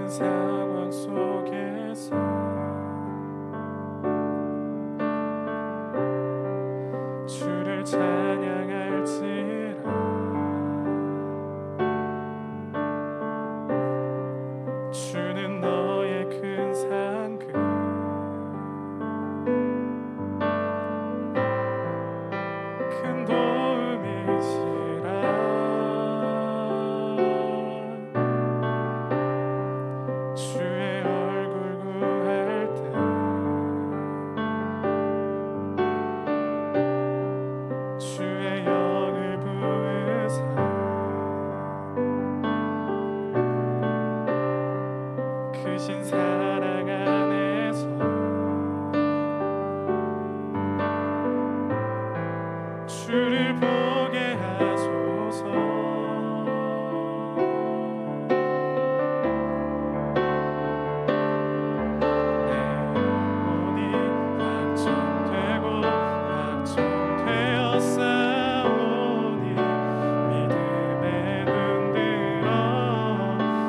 상황 속에서 주를 찬양할지라. 주는 너의 큰 상급, 큰 도움이시라. 주의 얼굴 구할 때 주의 영을 부으사 크신 사랑 안에서 주를 보게 하소서. 내 영혼이 확정되고 확정되어 싸우니 믿음에 눈들어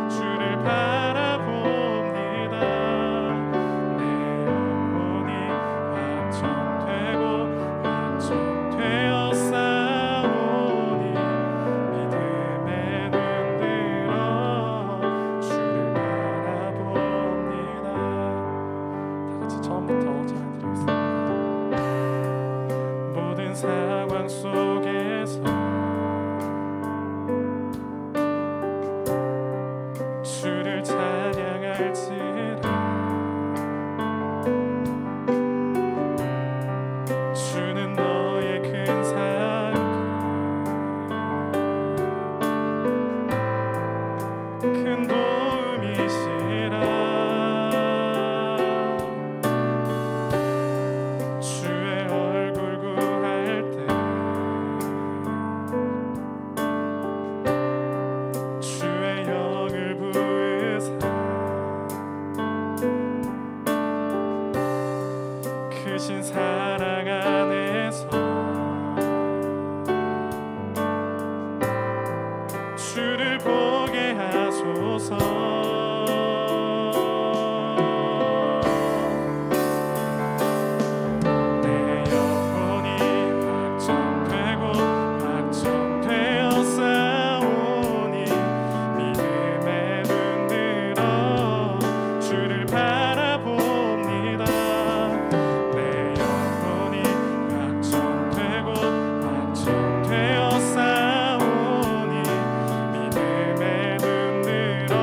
주를 바라봅니다. 내 영혼이 확정되고 확정되어 싸우니 믿음에 눈들어 주를 바라봅니다. 다 같이 처음부터 찬양드리겠습니다. 모든 상황 속에서 주를 찬양할지라. 주는 너의 큰 상급, 큰 도움이시라. 주의 얼굴 구할 때 주의 영을 부으사 크신 사랑 안에서 주를 보게 하소서. 내 영혼이 확정되고 확정되어 싸우니 믿음에 눈들어 주를 바라봅니다. 내 영혼이 확정되고 확정되어 싸우니 믿음에 눈들어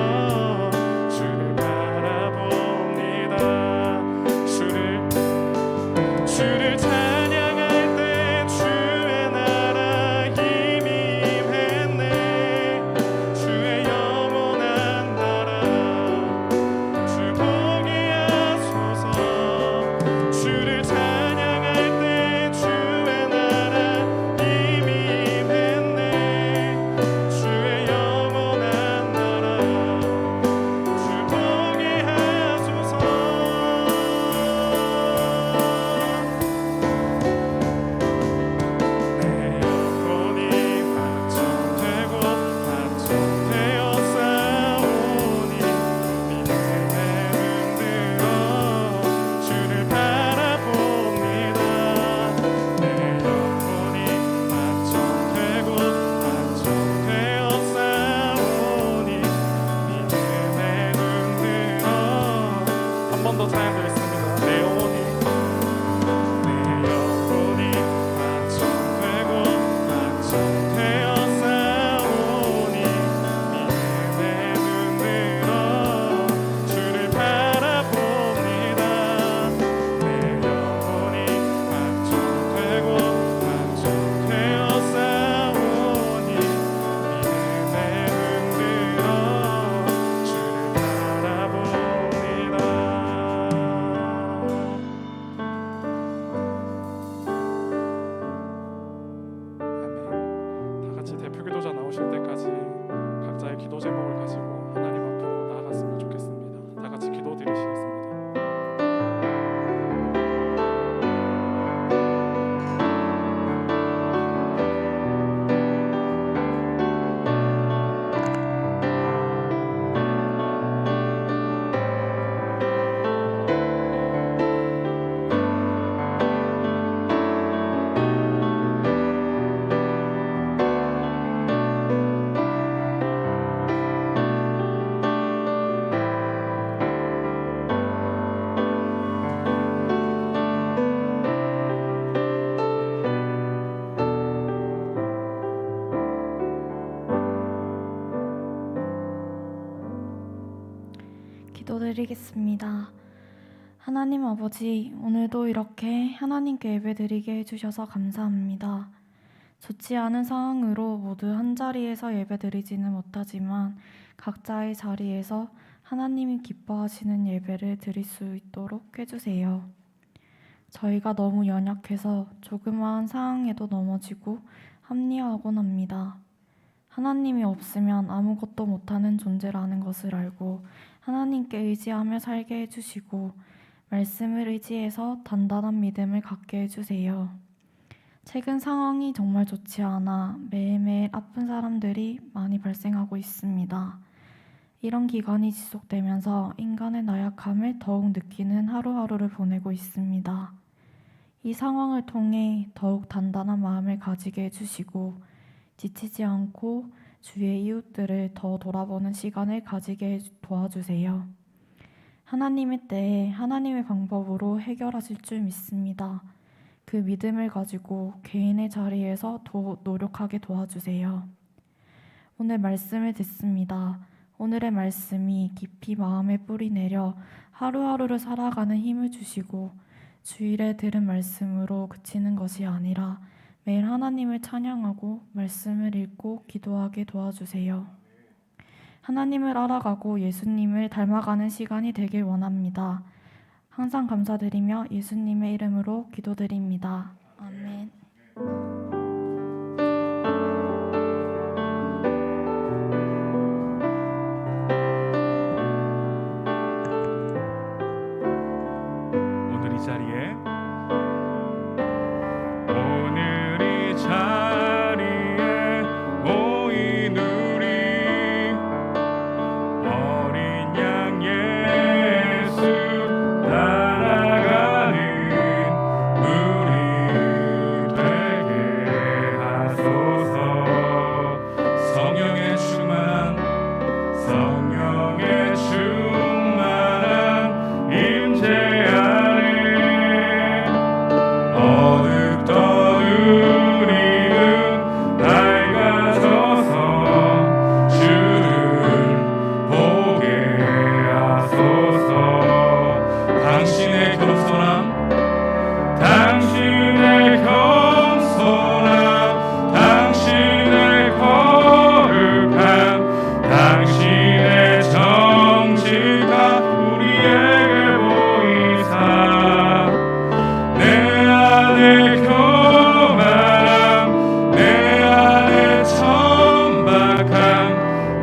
기도드리겠습니다. 하나님 아버지, 오늘도 이렇게 하나님께 예배드리게 해주셔서 감사합니다. 좋지 않은 상황으로 모두 한자리에서 예배드리지는 못하지만 각자의 자리에서 하나님이 기뻐하시는 예배를 드릴 수 있도록 해주세요. 저희가 너무 연약해서 조그마한 상황에도 넘어지고 합리화하곤 합니다. 하나님이 없으면 아무것도 못하는 존재라는 것을 알고 하나님께 의지하며 살게 해주시고 말씀을 의지해서 단단한 믿음을 갖게 해주세요. 최근 상황이 정말 좋지 않아 매일매일 아픈 사람들이 많이 발생하고 있습니다. 이런 기간이 지속되면서 인간의 나약함을 더욱 느끼는 하루하루를 보내고 있습니다. 이 상황을 통해 더욱 단단한 마음을 가지게 해주시고 지치지 않고 주위의 이웃들을 더 돌아보는 시간을 가지게 도와주세요. 하나님의 때에 하나님의 방법으로 해결하실 줄 믿습니다. 그 믿음을 가지고 개인의 자리에서 노력하게 도와주세요. 오늘 말씀을 듣습니다. 오늘의 말씀이 깊이 마음에 뿌리 내려 하루하루를 살아가는 힘을 주시고 주일에 들은 말씀으로 그치는 것이 아니라 매일 하나님을 찬양하고 말씀을 읽고 기도하게 도와주세요. 하나님을 알아가고 예수님을 닮아가는 시간이 되길 원합니다. 항상 감사드리며 예수님의 이름으로 기도드립니다. 아멘. 오늘 이 자리에 모인 우리 어린 양 예수 따라가는 우리 되게 하소서. 성령의 충만한 임재 안에 어둡던 우리는 밝아져서 주를 보게 하소서. 당신의 겸손함 당신의 거룩함 당신의 정직함 우리에게 보이사 내 안에 교만함 내 안에 천박함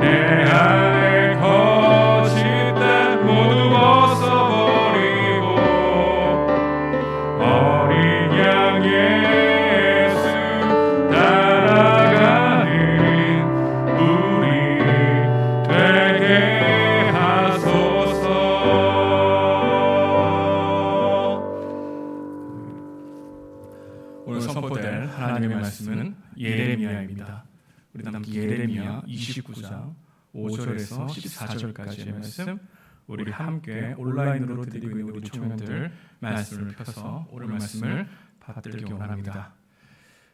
내 안에 거짓됨 모두 벗어버리고 어린 양 예수 따라가는 우리 되게 하소서. 오늘 선포될 하나님의 말씀은 예레미야입니다. 우리 함께 예레미야 29장 5절에서 14절까지의 말씀, 우리 함께 온라인으로 드리고 있는 우리 청년들 말씀을 펴서 오늘 말씀을 받들기 원합니다.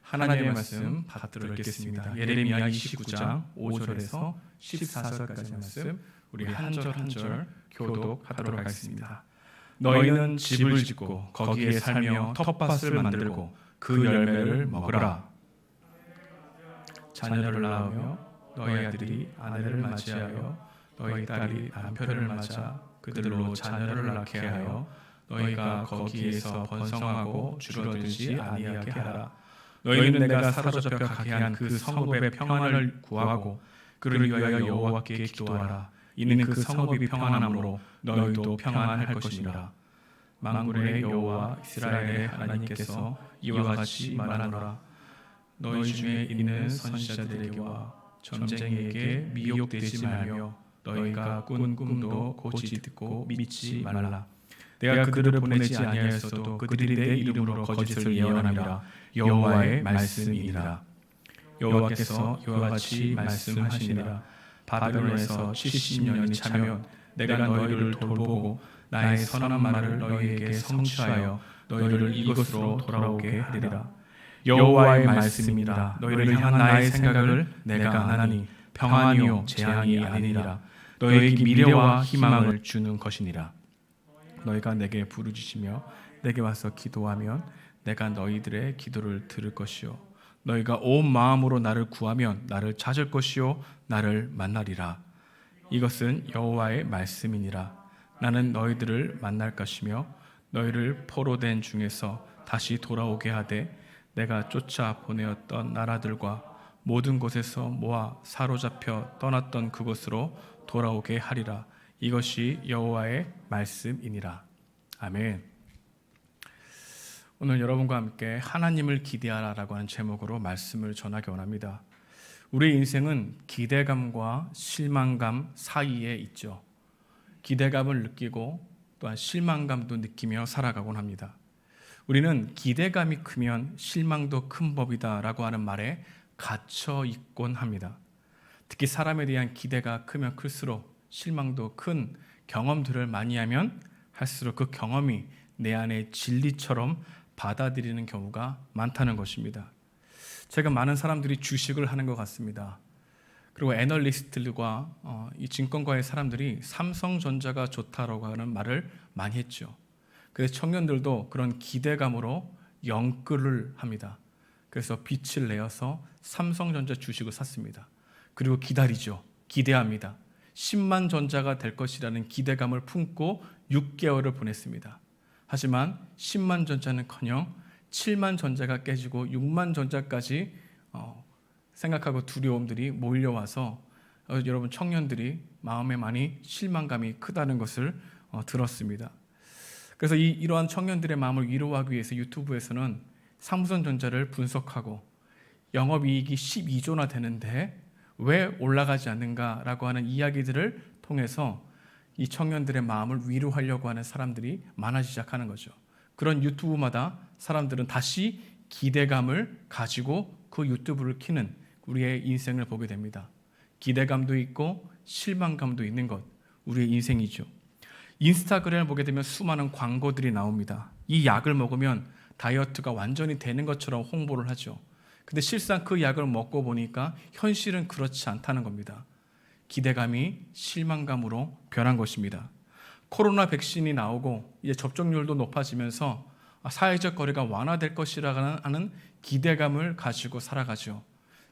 하나님의 말씀 받들어 읽겠습니다. 예레미야 29장 5절에서 14절까지의 말씀, 우리 한 절 한 절 교독하도록 하겠습니다. 너희는 집을 짓고 거기에 살며 텃밭을 만들고 그 열매를 먹으라. 자녀를 낳으며 너희 아들이 아내를 맞이하여 너희 딸이 남편을 맞아 그들로 자녀를 낳게 하여 너희가 거기에서 번성하고 줄어들지 아니하게 하라. 너희는 내가 사로잡혀 가게 한 그 성읍의 평안을 구하고 그를 위하여 여호와께 기도하라. 이는 그 성읍이 평안함으로 너희도 평안할 것이니라. 만군의 여호와 이스라엘의 하나님께서 이와 같이 말하노라. 너희 중에 있는 선지자들에게와 점쟁이에게 미혹되지 말며 너희가 꾼 꿈도 곧이 듣고 믿지 말라. 내가 그들을 보내지 아니하였어도 그들이 내 이름으로 거짓을 예언함이라. 여호와의 말씀이니라. 여호와께서 이와 같이 말씀하시니라. 바벨론에서 70년이 차면 내가 너희를 돌보고 나의 선한 말을 너희에게 성취하여 너희를 이곳으로 돌아오게 하리라. 여호와의 말씀이니라. 너희를 향한 나의 생각을 내가 아나니 평안이요 재앙이 아니니라. 너희에게 미래와 희망을 주는 것이니라. 너희가 내게 부르짖으며 내게 와서 기도하면 내가 너희들의 기도를 들을 것이요 너희가 온 마음으로 나를 구하면 나를 찾을 것이요 나를 만나리라. 이것은 여호와의 말씀이니라. 나는 너희들을 만날 것이며 너희를 포로된 중에서 다시 돌아오게 하되 내가 쫓아 보내었던 나라들과 모든 곳에서 모아 사로잡혀 떠났던 그곳으로 돌아오게 하리라. 이것이 여호와의 말씀이니라. 아멘. 오늘 여러분과 함께 하나님을 기대하라라고 하는 제목으로 말씀을 전하기 원합니다. 우리의 인생은 기대감과 실망감 사이에 있죠. 기대감을 느끼고 또한 실망감도 느끼며 살아가곤 합니다. 우리는 기대감이 크면 실망도 큰 법이다라고 하는 말에 갇혀 있곤 합니다. 특히 사람에 대한 기대가 크면 클수록 실망도 큰 경험들을 많이 하면 할수록 그 경험이 내 안에 진리처럼 받아들이는 경우가 많다는 것입니다. 제가 많은 사람들이 주식을 하는 것 같습니다. 그리고 애널리스트들과 이 증권가의 사람들이 삼성전자가 좋다라고 하는 말을 많이 했죠. 그래서 청년들도 그런 기대감으로 영끌을 합니다. 그래서 빚을 내어서 삼성전자 주식을 샀습니다. 그리고 기다리죠. 기대합니다. 10만 전자가 될 것이라는 기대감을 품고 6개월을 보냈습니다. 하지만 10만 전자는커녕 7만 전자가 깨지고 6만 전자까지 생각하고 두려움들이 몰려와서 여러분 청년들이 마음에 많이 실망감이 크다는 것을 들었습니다. 그래서 이러한 청년들의 마음을 위로하기 위해서 유튜브에서는 삼성전자를 분석하고 영업이익이 12조나 되는데 왜 올라가지 않는가라고 하는 이야기들을 통해서 이 청년들의 마음을 위로하려고 하는 사람들이 많아지기 시작하는 거죠. 그런 유튜브마다 사람들은 다시 기대감을 가지고 그 유튜브를 키는 우리의 인생을 보게 됩니다. 기대감도 있고 실망감도 있는 것, 우리의 인생이죠. 인스타그램을 보게 되면 수많은 광고들이 나옵니다. 이 약을 먹으면 다이어트가 완전히 되는 것처럼 홍보를 하죠. 근데 실상 그 약을 먹고 보니까 현실은 그렇지 않다는 겁니다. 기대감이 실망감으로 변한 것입니다. 코로나 백신이 나오고 이제 접종률도 높아지면서 사회적 거리가 완화될 것이라는 하는 기대감을 가지고 살아가죠.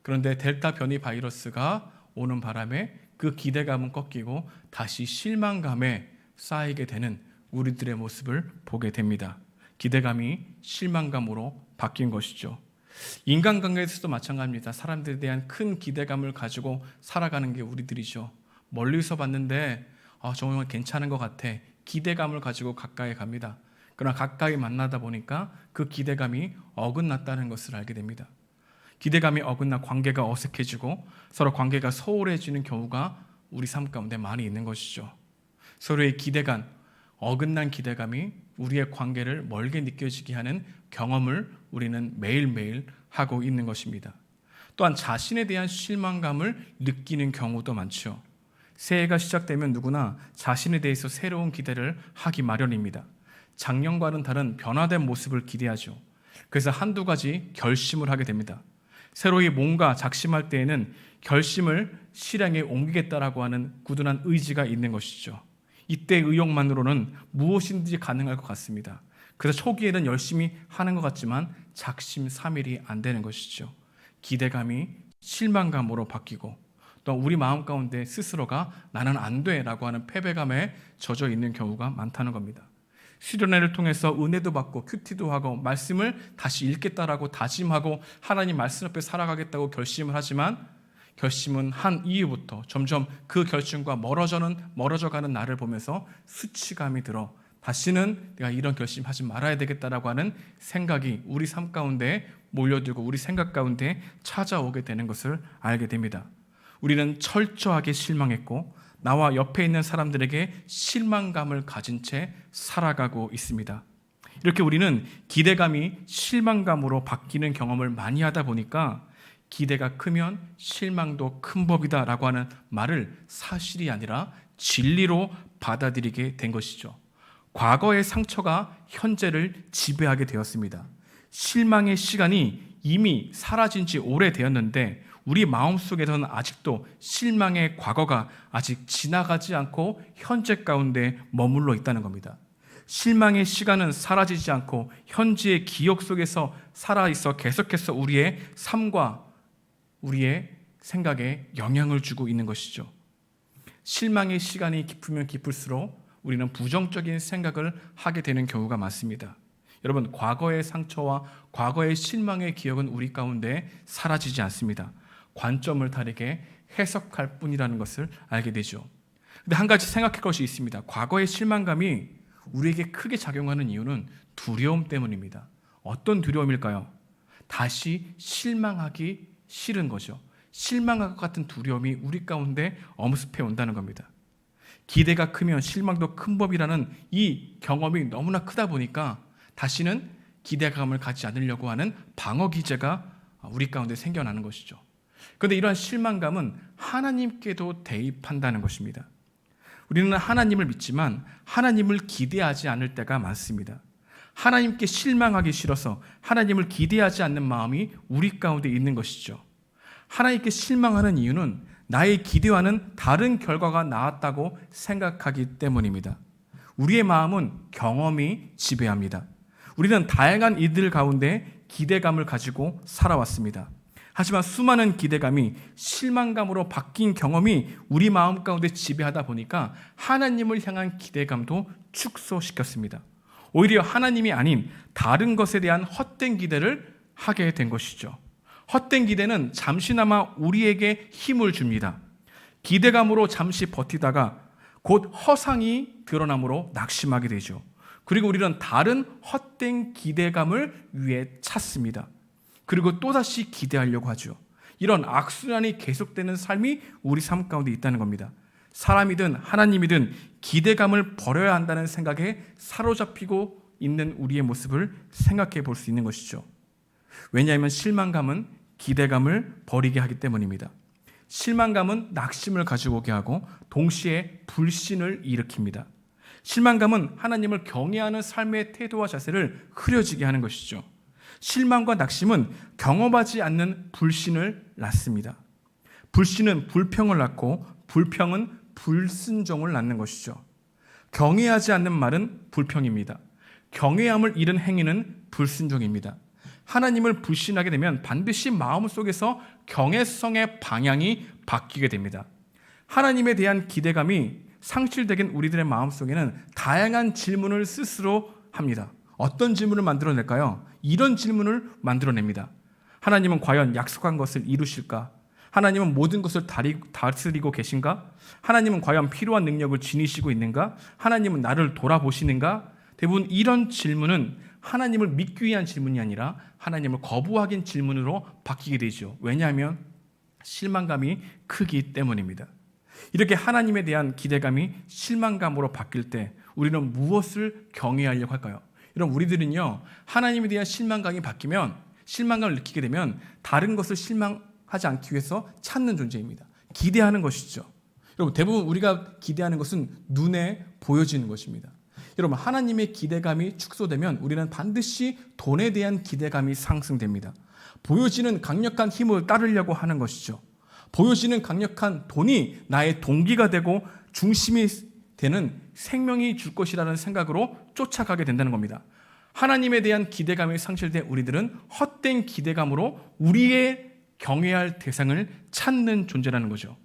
그런데 델타 변이 바이러스가 오는 바람에 그 기대감은 꺾이고 다시 실망감에 쌓이게 되는 우리들의 모습을 보게 됩니다. 기대감이 실망감으로 바뀐 것이죠. 인간관계에서도 마찬가지입니다. 사람들에 대한 큰 기대감을 가지고 살아가는 게 우리들이죠. 멀리서 봤는데 정말 괜찮은 것 같아. 기대감을 가지고 가까이 갑니다. 그러나 가까이 만나다 보니까 그 기대감이 어긋났다는 것을 알게 됩니다. 기대감이 어긋나 관계가 어색해지고 서로 관계가 소홀해지는 경우가 우리 삶 가운데 많이 있는 것이죠. 서로의 기대감, 어긋난 기대감이 우리의 관계를 멀게 느껴지게 하는 경험을 우리는 매일매일 하고 있는 것입니다. 또한 자신에 대한 실망감을 느끼는 경우도 많죠. 새해가 시작되면 누구나 자신에 대해서 새로운 기대를 하기 마련입니다. 작년과는 다른 변화된 모습을 기대하죠. 그래서 한두 가지 결심을 하게 됩니다. 새로이 뭔가 작심할 때에는 결심을 실행에 옮기겠다라고 하는 꾸준한 의지가 있는 것이죠. 이때 의욕만으로는 무엇이든지 가능할 것 같습니다. 그래서 초기에는 열심히 하는 것 같지만 작심삼일이 안 되는 것이죠. 기대감이 실망감으로 바뀌고 또 우리 마음 가운데 스스로가 나는 안 돼라고 하는 패배감에 젖어 있는 경우가 많다는 겁니다. 수련회를 통해서 은혜도 받고 큐티도 하고 말씀을 다시 읽겠다라고 다짐하고 하나님 말씀 앞에 살아가겠다고 결심을 하지만 결심은 한 이후부터 점점 그 결심과 멀어져가는 나를 보면서 수치감이 들어 다시는 내가 이런 결심하지 말아야 되겠다라고 하는 생각이 우리 삶 가운데 몰려들고 우리 생각 가운데 찾아오게 되는 것을 알게 됩니다. 우리는 철저하게 실망했고 나와 옆에 있는 사람들에게 실망감을 가진 채 살아가고 있습니다. 이렇게 우리는 기대감이 실망감으로 바뀌는 경험을 많이 하다 보니까 기대가 크면 실망도 큰 법이다라고 하는 말을 사실이 아니라 진리로 받아들이게 된 것이죠. 과거의 상처가 현재를 지배하게 되었습니다. 실망의 시간이 이미 사라진 지 오래되었는데 우리 마음속에서는 아직도 실망의 과거가 아직 지나가지 않고 현재 가운데 머물러 있다는 겁니다. 실망의 시간은 사라지지 않고 현재의 기억 속에서 살아있어 계속해서 우리의 삶과 우리의 생각에 영향을 주고 있는 것이죠. 실망의 시간이 깊으면 깊을수록 우리는 부정적인 생각을 하게 되는 경우가 많습니다. 여러분, 과거의 상처와 과거의 실망의 기억은 우리 가운데 사라지지 않습니다. 관점을 다르게 해석할 뿐이라는 것을 알게 되죠. 근데 한 가지 생각할 것이 있습니다. 과거의 실망감이 우리에게 크게 작용하는 이유는 두려움 때문입니다. 어떤 두려움일까요? 다시 실망하기 싫은 거죠. 실망할 것 같은 두려움이 우리 가운데 엄습해 온다는 겁니다. 기대가 크면 실망도 큰 법이라는 이 경험이 너무나 크다 보니까 다시는 기대감을 갖지 않으려고 하는 방어 기제가 우리 가운데 생겨나는 것이죠. 그런데 이러한 실망감은 하나님께도 대입한다는 것입니다. 우리는 하나님을 믿지만 하나님을 기대하지 않을 때가 많습니다. 하나님께 실망하기 싫어서 하나님을 기대하지 않는 마음이 우리 가운데 있는 것이죠. 하나님께 실망하는 이유는 나의 기대와는 다른 결과가 나왔다고 생각하기 때문입니다. 우리의 마음은 경험이 지배합니다. 우리는 다양한 이들 가운데 기대감을 가지고 살아왔습니다. 하지만 수많은 기대감이 실망감으로 바뀐 경험이 우리 마음 가운데 지배하다 보니까 하나님을 향한 기대감도 축소시켰습니다. 오히려 하나님이 아닌 다른 것에 대한 헛된 기대를 하게 된 것이죠. 헛된 기대는 잠시나마 우리에게 힘을 줍니다. 기대감으로 잠시 버티다가 곧 허상이 드러남으로 낙심하게 되죠. 그리고 우리는 다른 헛된 기대감을 위해 찾습니다. 그리고 또다시 기대하려고 하죠. 이런 악순환이 계속되는 삶이 우리 삶 가운데 있다는 겁니다. 사람이든 하나님이든 기대감을 버려야 한다는 생각에 사로잡히고 있는 우리의 모습을 생각해 볼 수 있는 것이죠. 왜냐하면 실망감은 기대감을 버리게 하기 때문입니다. 실망감은 낙심을 가지고 오게 하고 동시에 불신을 일으킵니다. 실망감은 하나님을 경외하는 삶의 태도와 자세를 흐려지게 하는 것이죠. 실망과 낙심은 경험하지 않는 불신을 낳습니다. 불신은 불평을 낳고 불평은 불순종을 낳는 것이죠. 경외하지 않는 말은 불평입니다. 경외함을 잃은 행위는 불순종입니다. 하나님을 불신하게 되면 반드시 마음속에서 경외성의 방향이 바뀌게 됩니다. 하나님에 대한 기대감이 상실되긴 우리들의 마음속에는 다양한 질문을 스스로 합니다. 어떤 질문을 만들어낼까요? 이런 질문을 만들어냅니다. 하나님은 과연 약속한 것을 이루실까? 하나님은 모든 것을 다스리고 계신가? 하나님은 과연 필요한 능력을 지니시고 있는가? 하나님은 나를 돌아보시는가? 대부분 이런 질문은 하나님을 믿기 위한 질문이 아니라 하나님을 거부하긴 질문으로 바뀌게 되죠. 왜냐하면 실망감이 크기 때문입니다. 이렇게 하나님에 대한 기대감이 실망감으로 바뀔 때 우리는 무엇을 경외하려고 할까요? 여러분, 우리들은요, 하나님에 대한 실망감이 바뀌면, 실망감을 느끼게 되면 다른 것을 실망하지 않기 위해서 찾는 존재입니다. 기대하는 것이죠. 여러분, 대부분 우리가 기대하는 것은 눈에 보여지는 것입니다. 여러분, 하나님의 기대감이 축소되면 우리는 반드시 돈에 대한 기대감이 상승됩니다. 보여지는 강력한 힘을 따르려고 하는 것이죠. 보여지는 강력한 돈이 나의 동기가 되고 중심이 되는 생명이 줄 것이라는 생각으로 쫓아가게 된다는 겁니다. 하나님에 대한 기대감이 상실된 우리들은 헛된 기대감으로 우리의 경외할 대상을 찾는 존재라는 거죠.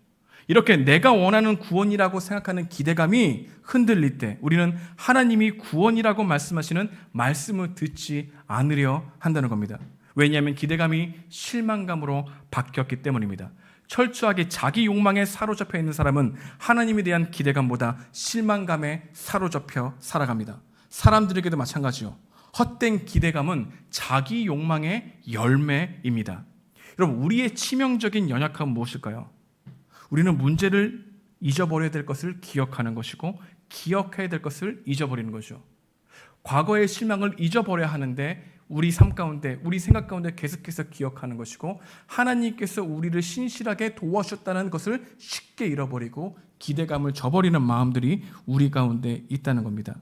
이렇게 내가 원하는 구원이라고 생각하는 기대감이 흔들릴 때 우리는 하나님이 구원이라고 말씀하시는 말씀을 듣지 않으려 한다는 겁니다. 왜냐하면 기대감이 실망감으로 바뀌었기 때문입니다. 철저하게 자기 욕망에 사로잡혀 있는 사람은 하나님에 대한 기대감보다 실망감에 사로잡혀 살아갑니다. 사람들에게도 마찬가지요. 헛된 기대감은 자기 욕망의 열매입니다. 여러분, 우리의 치명적인 연약함은 무엇일까요? 우리는 문제를 잊어버려야 될 것을 기억하는 것이고 기억해야 될 것을 잊어버리는 거죠. 과거의 실망을 잊어버려야 하는데 우리 삶 가운데, 우리 생각 가운데 계속해서 기억하는 것이고 하나님께서 우리를 신실하게 도와주셨다는 것을 쉽게 잃어버리고 기대감을 저버리는 마음들이 우리 가운데 있다는 겁니다.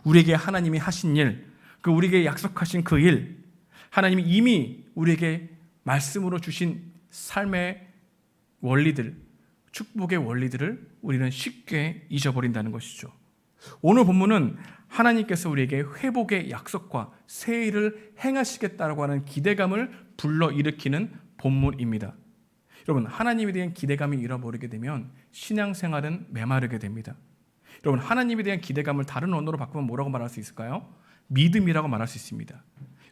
우리에게 하나님이 하신 일, 우리에게 약속하신 그 일, 하나님이 이미 우리에게 말씀으로 주신 삶의 원리들, 축복의 원리들을 우리는 쉽게 잊어버린다는 것이죠. 오늘 본문은 하나님께서 우리에게 회복의 약속과 새 일을 행하시겠다고 하는 기대감을 불러일으키는 본문입니다. 여러분, 하나님에 대한 기대감이 잃어버리게 되면 신앙생활은 메마르게 됩니다. 여러분, 하나님에 대한 기대감을 다른 언어로 바꾸면 뭐라고 말할 수 있을까요? 믿음이라고 말할 수 있습니다.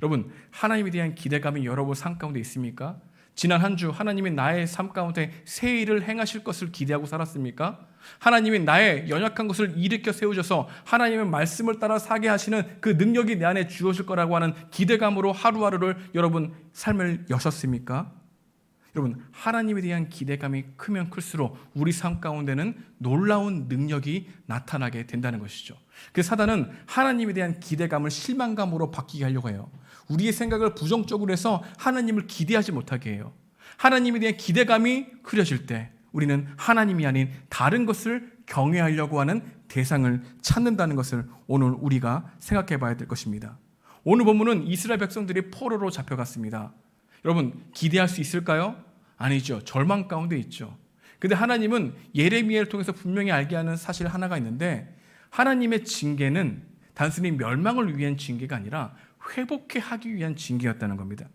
여러분, 하나님에 대한 기대감이 여러분 삶 가운데 있습니까? 지난 한 주 하나님이 나의 삶 가운데 새 일을 행하실 것을 기대하고 살았습니까? 하나님이 나의 연약한 것을 일으켜 세우셔서 하나님의 말씀을 따라 사게 하시는 그 능력이 내 안에 주어질 거라고 하는 기대감으로 하루하루를 여러분 삶을 여셨습니까? 여러분, 하나님에 대한 기대감이 크면 클수록 우리 삶 가운데는 놀라운 능력이 나타나게 된다는 것이죠. 그래서 사단은 하나님에 대한 기대감을 실망감으로 바뀌게 하려고 해요. 우리의 생각을 부정적으로 해서 하나님을 기대하지 못하게 해요. 하나님에 대한 기대감이 흐려질 때 우리는 하나님이 아닌 다른 것을 경외하려고 하는 대상을 찾는다는 것을 오늘 우리가 생각해 봐야 될 것입니다. 오늘 본문은 이스라엘 백성들이 포로로 잡혀갔습니다. 여러분, 기대할 수 있을까요? 아니죠. 절망 가운데 있죠. 근데 하나님은 예레미야를 통해서 분명히 알게 하는 사실 하나가 있는데, 하나님의 징계는 단순히 멸망을 위한 징계가 아니라 회복해 하기 위한 징계였다는 겁니다.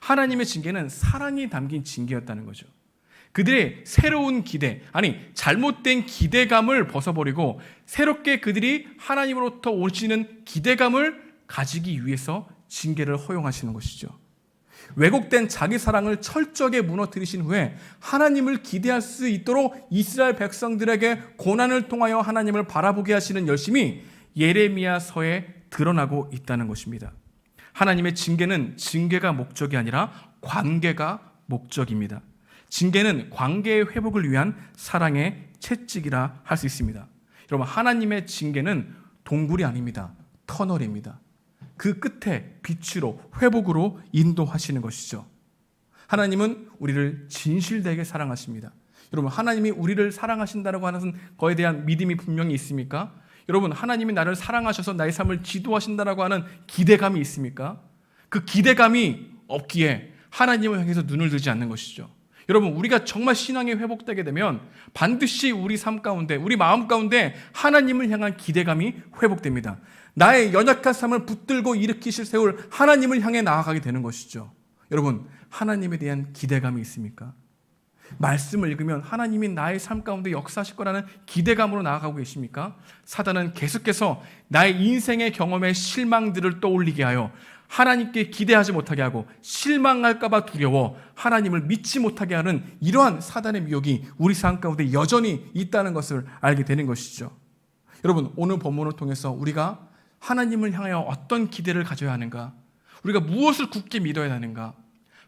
하나님의 징계는 사랑이 담긴 징계였다는 거죠. 그들의 새로운 기대, 아니 잘못된 기대감을 벗어버리고 새롭게 그들이 하나님으로부터 오시는 기대감을 가지기 위해서 징계를 허용하시는 것이죠. 왜곡된 자기 사랑을 철저하게 무너뜨리신 후에 하나님을 기대할 수 있도록 이스라엘 백성들에게 고난을 통하여 하나님을 바라보게 하시는 열심이 예레미야서에 드러나고 있다는 것입니다. 하나님의 징계는 징계가 목적이 아니라 관계가 목적입니다. 징계는 관계의 회복을 위한 사랑의 채찍이라 할 수 있습니다. 여러분, 하나님의 징계는 동굴이 아닙니다. 터널입니다. 그 끝에 빛으로 회복으로 인도하시는 것이죠. 하나님은 우리를 진실되게 사랑하십니다. 여러분, 하나님이 우리를 사랑하신다고 하는 거에 대한 믿음이 분명히 있습니까? 여러분, 하나님이 나를 사랑하셔서 나의 삶을 지도하신다고 하는 기대감이 있습니까? 그 기대감이 없기에 하나님을 향해서 눈을 들지 않는 것이죠. 여러분, 우리가 정말 신앙이 회복되게 되면 반드시 우리 삶 가운데, 우리 마음 가운데 하나님을 향한 기대감이 회복됩니다. 나의 연약한 삶을 붙들고 일으키실 세울 하나님을 향해 나아가게 되는 것이죠. 여러분, 하나님에 대한 기대감이 있습니까? 말씀을 읽으면 하나님이 나의 삶 가운데 역사하실 거라는 기대감으로 나아가고 계십니까? 사단은 계속해서 나의 인생의 경험의 실망들을 떠올리게 하여 하나님께 기대하지 못하게 하고 실망할까 봐 두려워 하나님을 믿지 못하게 하는 이러한 사단의 미혹이 우리 삶 가운데 여전히 있다는 것을 알게 되는 것이죠. 여러분, 오늘 본문을 통해서 우리가 하나님을 향하여 어떤 기대를 가져야 하는가? 우리가 무엇을 굳게 믿어야 하는가?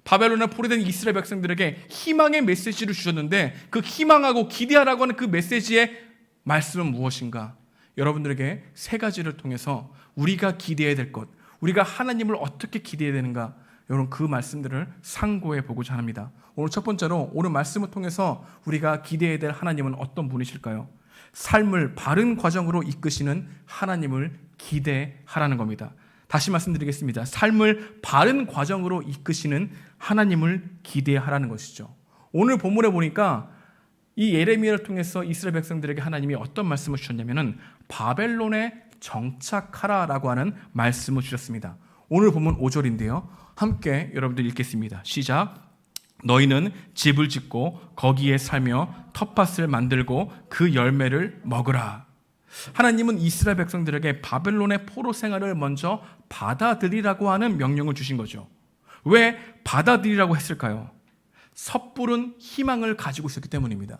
바벨론에 포로된 이스라엘 백성들에게 희망의 메시지를 주셨는데 그 희망하고 기대하라고 하는 그 메시지의 말씀은 무엇인가? 여러분들에게 세 가지를 통해서 우리가 기대해야 될 것, 우리가 하나님을 어떻게 기대해야 되는가, 여러분 그 말씀들을 상고해 보고자 합니다. 오늘 첫 번째로 오늘 말씀을 통해서 우리가 기대해야 될 하나님은 어떤 분이실까요? 삶을 바른 과정으로 이끄시는 하나님을 기대하라는 겁니다. 다시 말씀드리겠습니다. 삶을 바른 과정으로 이끄시는 하나님을 기대하라는 것이죠. 오늘 본문에 보니까 이 예레미야를 통해서 이스라엘 백성들에게 하나님이 어떤 말씀을 주셨냐면은 바벨론에 정착하라라고 하는 말씀을 주셨습니다. 오늘 본문 5절인데요. 함께 여러분들 읽겠습니다. 시작. 너희는 집을 짓고 거기에 살며 텃밭을 만들고 그 열매를 먹으라. 하나님은 이스라엘 백성들에게 바벨론의 포로 생활을 먼저 받아들이라고 하는 명령을 주신 거죠. 왜 받아들이라고 했을까요? 섣부른 희망을 가지고 있었기 때문입니다.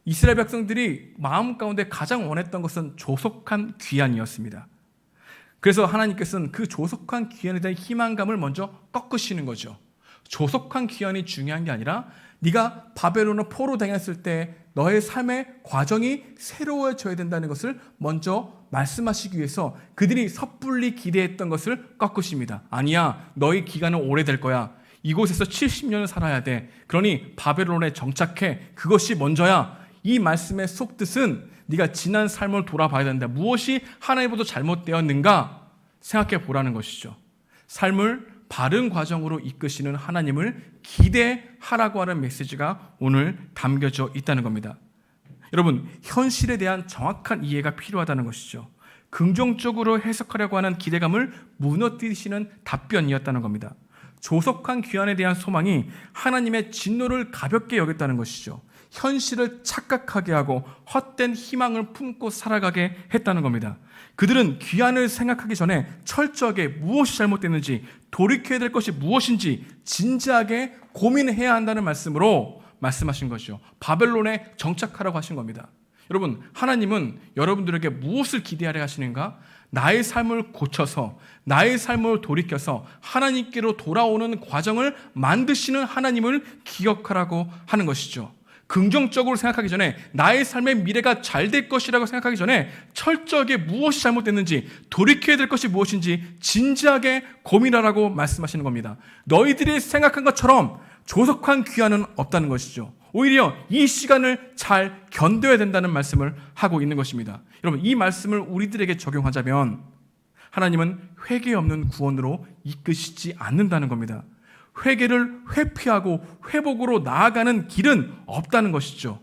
이스라엘 백성들이 마음 가운데 가장 원했던 것은 조속한 귀환이었습니다. 그래서 하나님께서는 그 조속한 귀환에 대한 희망감을 먼저 꺾으시는 거죠. 조속한 귀환이 중요한 게 아니라 네가 바벨론을 포로 당했을 때 너의 삶의 과정이 새로워져야 된다는 것을 먼저 말씀하시기 위해서 그들이 섣불리 기대했던 것을 꺾으십니다. 아니야, 너의 기간은 오래될 거야. 이곳에서 70년을 살아야 돼. 그러니 바벨론에 정착해. 그것이 먼저야. 이 말씀의 속뜻은 네가 지난 삶을 돌아봐야 된다. 무엇이 하나님보다 잘못되었는가 생각해 보라는 것이죠. 삶을 바른 과정으로 이끄시는 하나님을 기대하라고 하는 메시지가 오늘 담겨져 있다는 겁니다. 여러분, 현실에 대한 정확한 이해가 필요하다는 것이죠. 긍정적으로 해석하려고 하는 기대감을 무너뜨리시는 답변이었다는 겁니다. 조속한 귀환에 대한 소망이 하나님의 진노를 가볍게 여겼다는 것이죠. 현실을 착각하게 하고 헛된 희망을 품고 살아가게 했다는 겁니다. 그들은 귀환을 생각하기 전에 철저하게 무엇이 잘못됐는지, 돌이켜야 될 것이 무엇인지 진지하게 고민해야 한다는 말씀으로 말씀하신 것이죠. 바벨론에 정착하라고 하신 겁니다. 여러분, 하나님은 여러분들에게 무엇을 기대하려 하시는가? 나의 삶을 고쳐서, 나의 삶을 돌이켜서 하나님께로 돌아오는 과정을 만드시는 하나님을 기억하라고 하는 것이죠. 긍정적으로 생각하기 전에, 나의 삶의 미래가 잘 될 것이라고 생각하기 전에 철저하게 무엇이 잘못됐는지, 돌이켜야 될 것이 무엇인지 진지하게 고민하라고 말씀하시는 겁니다. 너희들이 생각한 것처럼 조속한 귀환은 없다는 것이죠. 오히려 이 시간을 잘 견뎌야 된다는 말씀을 하고 있는 것입니다. 여러분, 이 말씀을 우리들에게 적용하자면 하나님은 회개 없는 구원으로 이끄시지 않는다는 겁니다. 회개를 회피하고 회복으로 나아가는 길은 없다는 것이죠.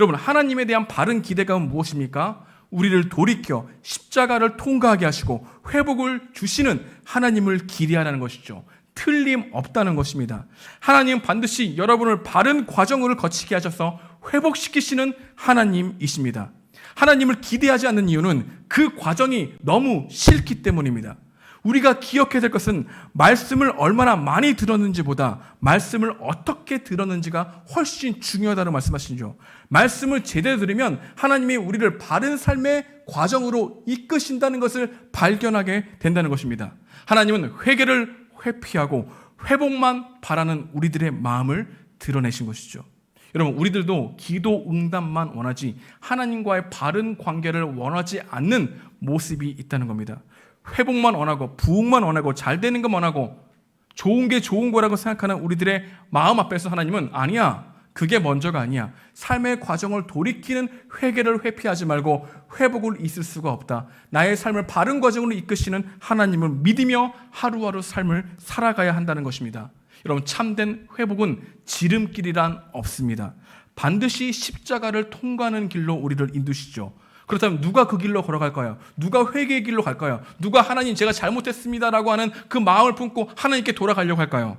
여러분, 하나님에 대한 바른 기대감은 무엇입니까? 우리를 돌이켜 십자가를 통과하게 하시고 회복을 주시는 하나님을 기대하라는 것이죠. 틀림없다는 것입니다. 하나님은 반드시 여러분을 바른 과정을 거치게 하셔서 회복시키시는 하나님이십니다. 하나님을 기대하지 않는 이유는 그 과정이 너무 싫기 때문입니다. 우리가 기억해야 될 것은 말씀을 얼마나 많이 들었는지보다 말씀을 어떻게 들었는지가 훨씬 중요하다고 말씀하시죠. 말씀을 제대로 들으면 하나님이 우리를 바른 삶의 과정으로 이끄신다는 것을 발견하게 된다는 것입니다. 하나님은 회개를 회피하고 회복만 바라는 우리들의 마음을 드러내신 것이죠. 여러분, 우리들도 기도 응답만 원하지 하나님과의 바른 관계를 원하지 않는 모습이 있다는 겁니다. 회복만 원하고 부흥만 원하고 잘 되는 것만 원하고 좋은 게 좋은 거라고 생각하는 우리들의 마음 앞에서 하나님은 아니야, 그게 먼저가 아니야. 삶의 과정을 돌이키는 회개를 회피하지 말고 회복을 있을 수가 없다. 나의 삶을 바른 과정으로 이끄시는 하나님을 믿으며 하루하루 삶을 살아가야 한다는 것입니다. 여러분, 참된 회복은 지름길이란 없습니다. 반드시 십자가를 통과하는 길로 우리를 인도시죠. 그렇다면 누가 그 길로 걸어갈까요? 누가 회개의 길로 갈까요? 누가 하나님 제가 잘못했습니다라고 하는 그 마음을 품고 하나님께 돌아가려고 할까요?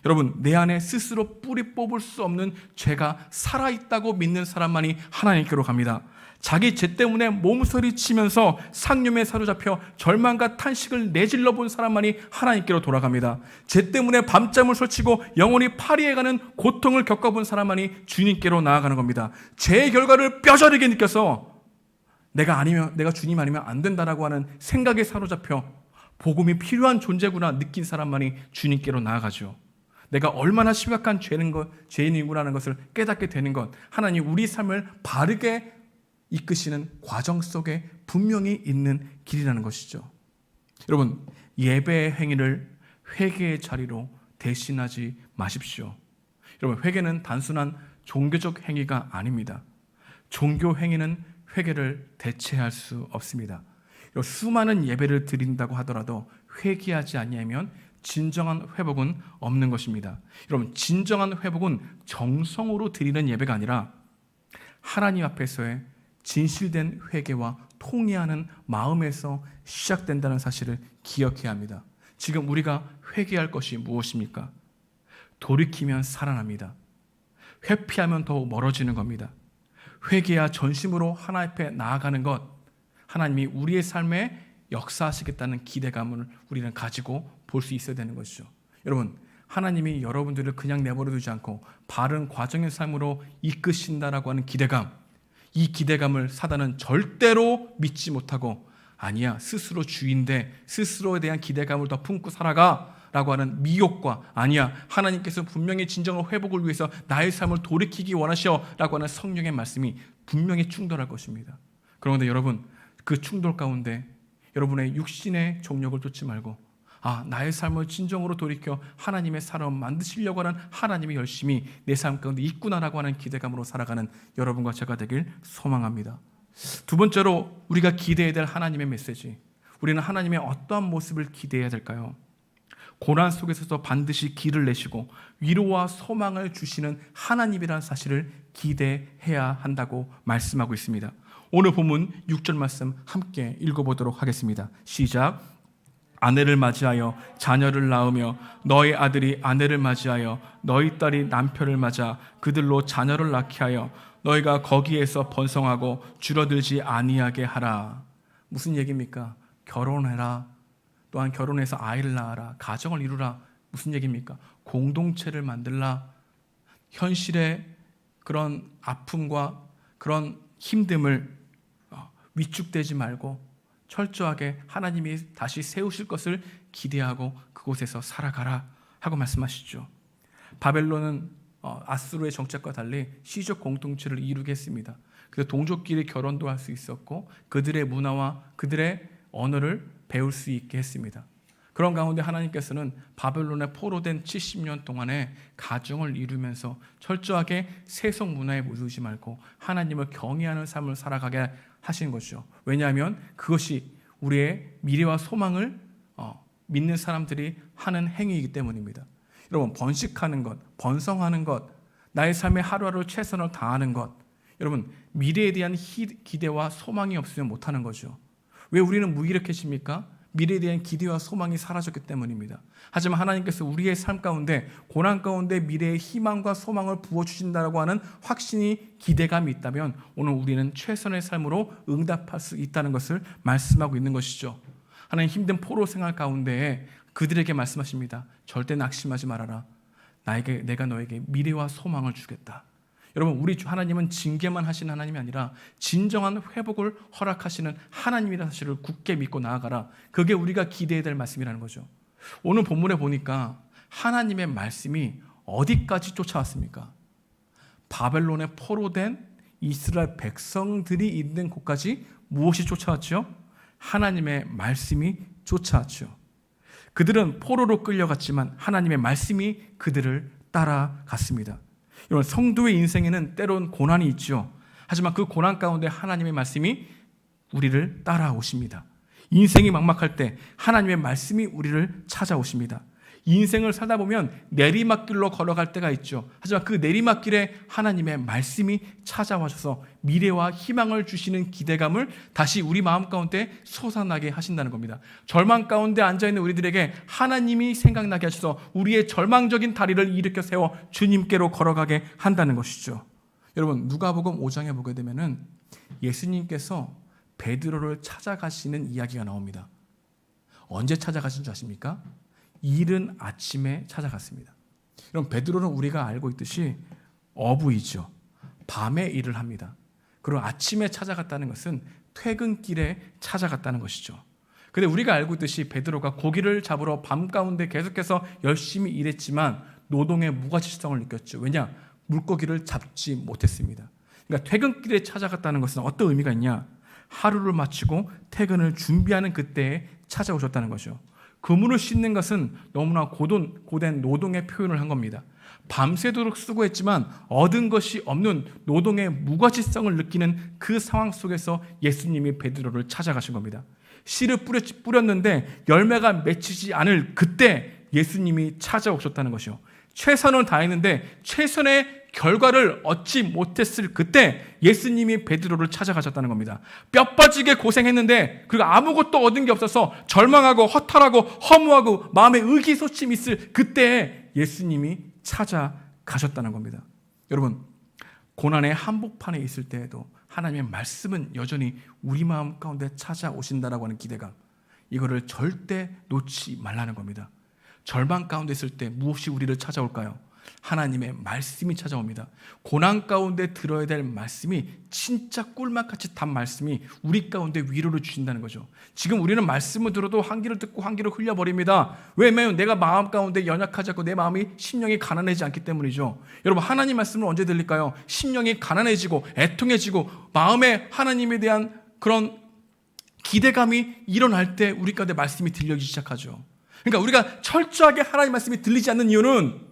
여러분, 내 안에 스스로 뿌리 뽑을 수 없는 죄가 살아있다고 믿는 사람만이 하나님께로 갑니다. 자기 죄 때문에 몸서리치면서 상념에 사로잡혀 절망과 탄식을 내질러 본 사람만이 하나님께로 돌아갑니다. 죄 때문에 밤잠을 설치고 영혼이 파리해가는 고통을 겪어본 사람만이 주님께로 나아가는 겁니다. 죄의 결과를 뼈저리게 느껴서 내가 주님 아니면 안 된다라고 하는 생각에 사로잡혀 복음이 필요한 존재구나 느낀 사람만이 주님께로 나아가죠. 내가 얼마나 심각한 죄인이구나라는 것을 깨닫게 되는 것, 하나님 우리 삶을 바르게 이끄시는 과정 속에 분명히 있는 길이라는 것이죠. 여러분, 예배의 행위를 회개의 자리로 대신하지 마십시오. 여러분, 회개는 단순한 종교적 행위가 아닙니다. 종교 행위는 회개를 대체할 수 없습니다. 수많은 예배를 드린다고 하더라도 회개하지 아니하면 진정한 회복은 없는 것입니다. 여러분, 진정한 회복은 정성으로 드리는 예배가 아니라 하나님 앞에서의 진실된 회개와 통회하는 마음에서 시작된다는 사실을 기억해야 합니다. 지금 우리가 회개할 것이 무엇입니까? 돌이키면 살아납니다. 회피하면 더욱 멀어지는 겁니다. 회개와 전심으로 하나님 앞에 나아가는 것, 하나님이 우리의 삶에 역사하시겠다는 기대감을 우리는 가지고 볼 수 있어야 되는 것이죠. 여러분, 하나님이 여러분들을 그냥 내버려 두지 않고 바른 과정의 삶으로 이끄신다라고 하는 기대감, 이 기대감을 사단은 절대로 믿지 못하고 아니야, 스스로 주인데 스스로에 대한 기대감을 더 품고 살아가 라고 하는 미혹과 아니야, 하나님께서 분명히 진정한 회복을 위해서 나의 삶을 돌이키기 원하셔 라고 하는 성령의 말씀이 분명히 충돌할 것입니다. 그런데 여러분, 그 충돌 가운데 여러분의 육신의 정욕을 쫓지 말고 나의 삶을 진정으로 돌이켜 하나님의 사람을 만드시려고 하는 하나님의 열심이 내 삶 가운데 있구나라고 하는 기대감으로 살아가는 여러분과 제가 되길 소망합니다. 두 번째로 우리가 기대해야 될 하나님의 메시지, 우리는 하나님의 어떠한 모습을 기대해야 될까요? 고난 속에서도 반드시 길을 내시고 위로와 소망을 주시는 하나님이라는 사실을 기대해야 한다고 말씀하고 있습니다. 오늘 본문 6절 말씀 함께 읽어보도록 하겠습니다. 시작. 아내를 맞이하여 자녀를 낳으며 너희 아들이 아내를 맞이하여 너희 딸이 남편을 맞아 그들로 자녀를 낳게 하여 너희가 거기에서 번성하고 줄어들지 아니하게 하라. 무슨 얘기입니까? 결혼해라. 또한 결혼해서 아이를 낳아라. 가정을 이루라. 무슨 얘기입니까? 공동체를 만들라. 현실의 그런 아픔과 그런 힘듦을 위축되지 말고 철저하게 하나님이 다시 세우실 것을 기대하고 그곳에서 살아가라 하고 말씀하시죠. 바벨론은 아수르의 정책과 달리 시족 공동체를 이루게 했습니다. 그래서 동족끼리 결혼도 할 수 있었고 그들의 문화와 그들의 언어를 배울 수 있게 했습니다. 그런 가운데 하나님께서는 바벨론에 포로된 70년 동안에 가정을 이루면서 철저하게 세속 문화에 물들지 말고 하나님을 경외하는 삶을 살아가게 하신 것이죠. 왜냐하면 그것이 우리의 미래와 소망을 믿는 사람들이 하는 행위이기 때문입니다. 여러분, 번식하는 것, 번성하는 것, 나의 삶에 하루하루 최선을 다하는 것, 여러분 미래에 대한 기대와 소망이 없으면 못하는 거죠. 왜 우리는 무기력해집니까? 미래에 대한 기대와 소망이 사라졌기 때문입니다. 하지만 하나님께서 우리의 삶 가운데 고난 가운데 미래의 희망과 소망을 부어주신다고 하는 확신이 기대감이 있다면 오늘 우리는 최선의 삶으로 응답할 수 있다는 것을 말씀하고 있는 것이죠. 하나님 힘든 포로 생활 가운데 그들에게 말씀하십니다. 절대 낙심하지 말아라. 내가 너에게 미래와 소망을 주겠다. 여러분, 우리 하나님은 징계만 하시는 하나님이 아니라 진정한 회복을 허락하시는 하나님이라는 사실을 굳게 믿고 나아가라. 그게 우리가 기대해야 될 말씀이라는 거죠. 오늘 본문에 보니까 하나님의 말씀이 어디까지 쫓아왔습니까? 바벨론에 포로된 이스라엘 백성들이 있는 곳까지 무엇이 쫓아왔죠? 하나님의 말씀이 쫓아왔죠. 그들은 포로로 끌려갔지만 하나님의 말씀이 그들을 따라갔습니다. 여러분, 성도의 인생에는 때론 고난이 있죠. 하지만 그 고난 가운데 하나님의 말씀이 우리를 따라오십니다. 인생이 막막할 때 하나님의 말씀이 우리를 찾아오십니다. 인생을 살다 보면 내리막길로 걸어갈 때가 있죠. 하지만 그 내리막길에 하나님의 말씀이 찾아와셔서 미래와 희망을 주시는 기대감을 다시 우리 마음 가운데 솟아나게 하신다는 겁니다. 절망 가운데 앉아있는 우리들에게 하나님이 생각나게 하셔서 우리의 절망적인 다리를 일으켜 세워 주님께로 걸어가게 한다는 것이죠. 여러분, 누가복음 5장에 보게 되면은 예수님께서 베드로를 찾아가시는 이야기가 나옵니다. 언제 찾아가신 줄 아십니까? 이른 아침에 찾아갔습니다. 그럼 베드로는 우리가 알고 있듯이 어부이죠. 밤에 일을 합니다. 그리고 아침에 찾아갔다는 것은 퇴근길에 찾아갔다는 것이죠. 그런데 우리가 알고 있듯이 베드로가 고기를 잡으러 밤 가운데 계속해서 열심히 일했지만 노동의 무가치성을 느꼈죠. 왜냐? 물고기를 잡지 못했습니다. 그러니까 퇴근길에 찾아갔다는 것은 어떤 의미가 있냐? 하루를 마치고 퇴근을 준비하는 그때에 찾아오셨다는 거죠. 그물을 씻는 것은 너무나 고된 노동의 표현을 한 겁니다. 밤새도록 수고했지만 얻은 것이 없는 노동의 무가치성을 느끼는 그 상황 속에서 예수님이 베드로를 찾아가신 겁니다. 씨를 뿌렸는데 열매가 맺히지 않을 그때 예수님이 찾아오셨다는 것이요. 최선을 다했는데 최선의 결과를 얻지 못했을 그때 예수님이 베드로를 찾아가셨다는 겁니다. 뼈 빠지게 고생했는데 그리고 아무것도 얻은 게 없어서 절망하고 허탈하고 허무하고 마음에 의기소침이 있을 그때 예수님이 찾아가셨다는 겁니다. 여러분, 고난의 한복판에 있을 때에도 하나님의 말씀은 여전히 우리 마음 가운데 찾아오신다라고 하는 기대감, 이거를 절대 놓지 말라는 겁니다. 절망 가운데 있을 때 무엇이 우리를 찾아올까요? 하나님의 말씀이 찾아옵니다. 고난 가운데 들어야 될 말씀이 진짜 꿀맛같이 단 말씀이 우리 가운데 위로를 주신다는 거죠. 지금 우리는 말씀을 들어도 한 귀를 듣고 한 귀를 흘려버립니다. 왜냐하면 내가 마음 가운데 연약하지 않고 내 마음이 심령이 가난해지지 않기 때문이죠. 여러분, 하나님 말씀을 언제 들릴까요? 심령이 가난해지고 애통해지고 마음에 하나님에 대한 그런 기대감이 일어날 때 우리 가운데 말씀이 들려지기 시작하죠. 그러니까 우리가 철저하게 하나님 말씀이 들리지 않는 이유는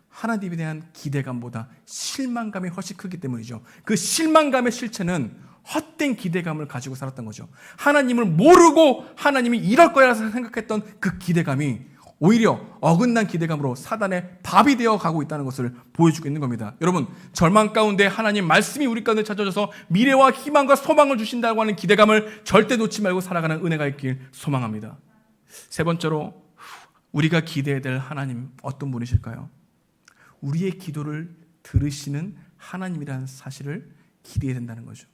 하나님에 대한 기대감보다 실망감이 훨씬 크기 때문이죠. 그 실망감의 실체는 헛된 기대감을 가지고 살았던 거죠. 하나님을 모르고 하나님이 이럴 거라고 생각했던 그 기대감이 오히려 어긋난 기대감으로 사단의 밥이 되어 가고 있다는 것을 보여주고 있는 겁니다. 여러분, 절망 가운데 하나님 말씀이 우리 가운데 찾아져서 미래와 희망과 소망을 주신다고 하는 기대감을 절대 놓지 말고 살아가는 은혜가 있길 소망합니다. 세 번째로, 우리가 기대해야 될 하나님 어떤 분이실까요? 우리의 기도를 들으시는 하나님이라는 사실을 기대해야 된다는 거죠.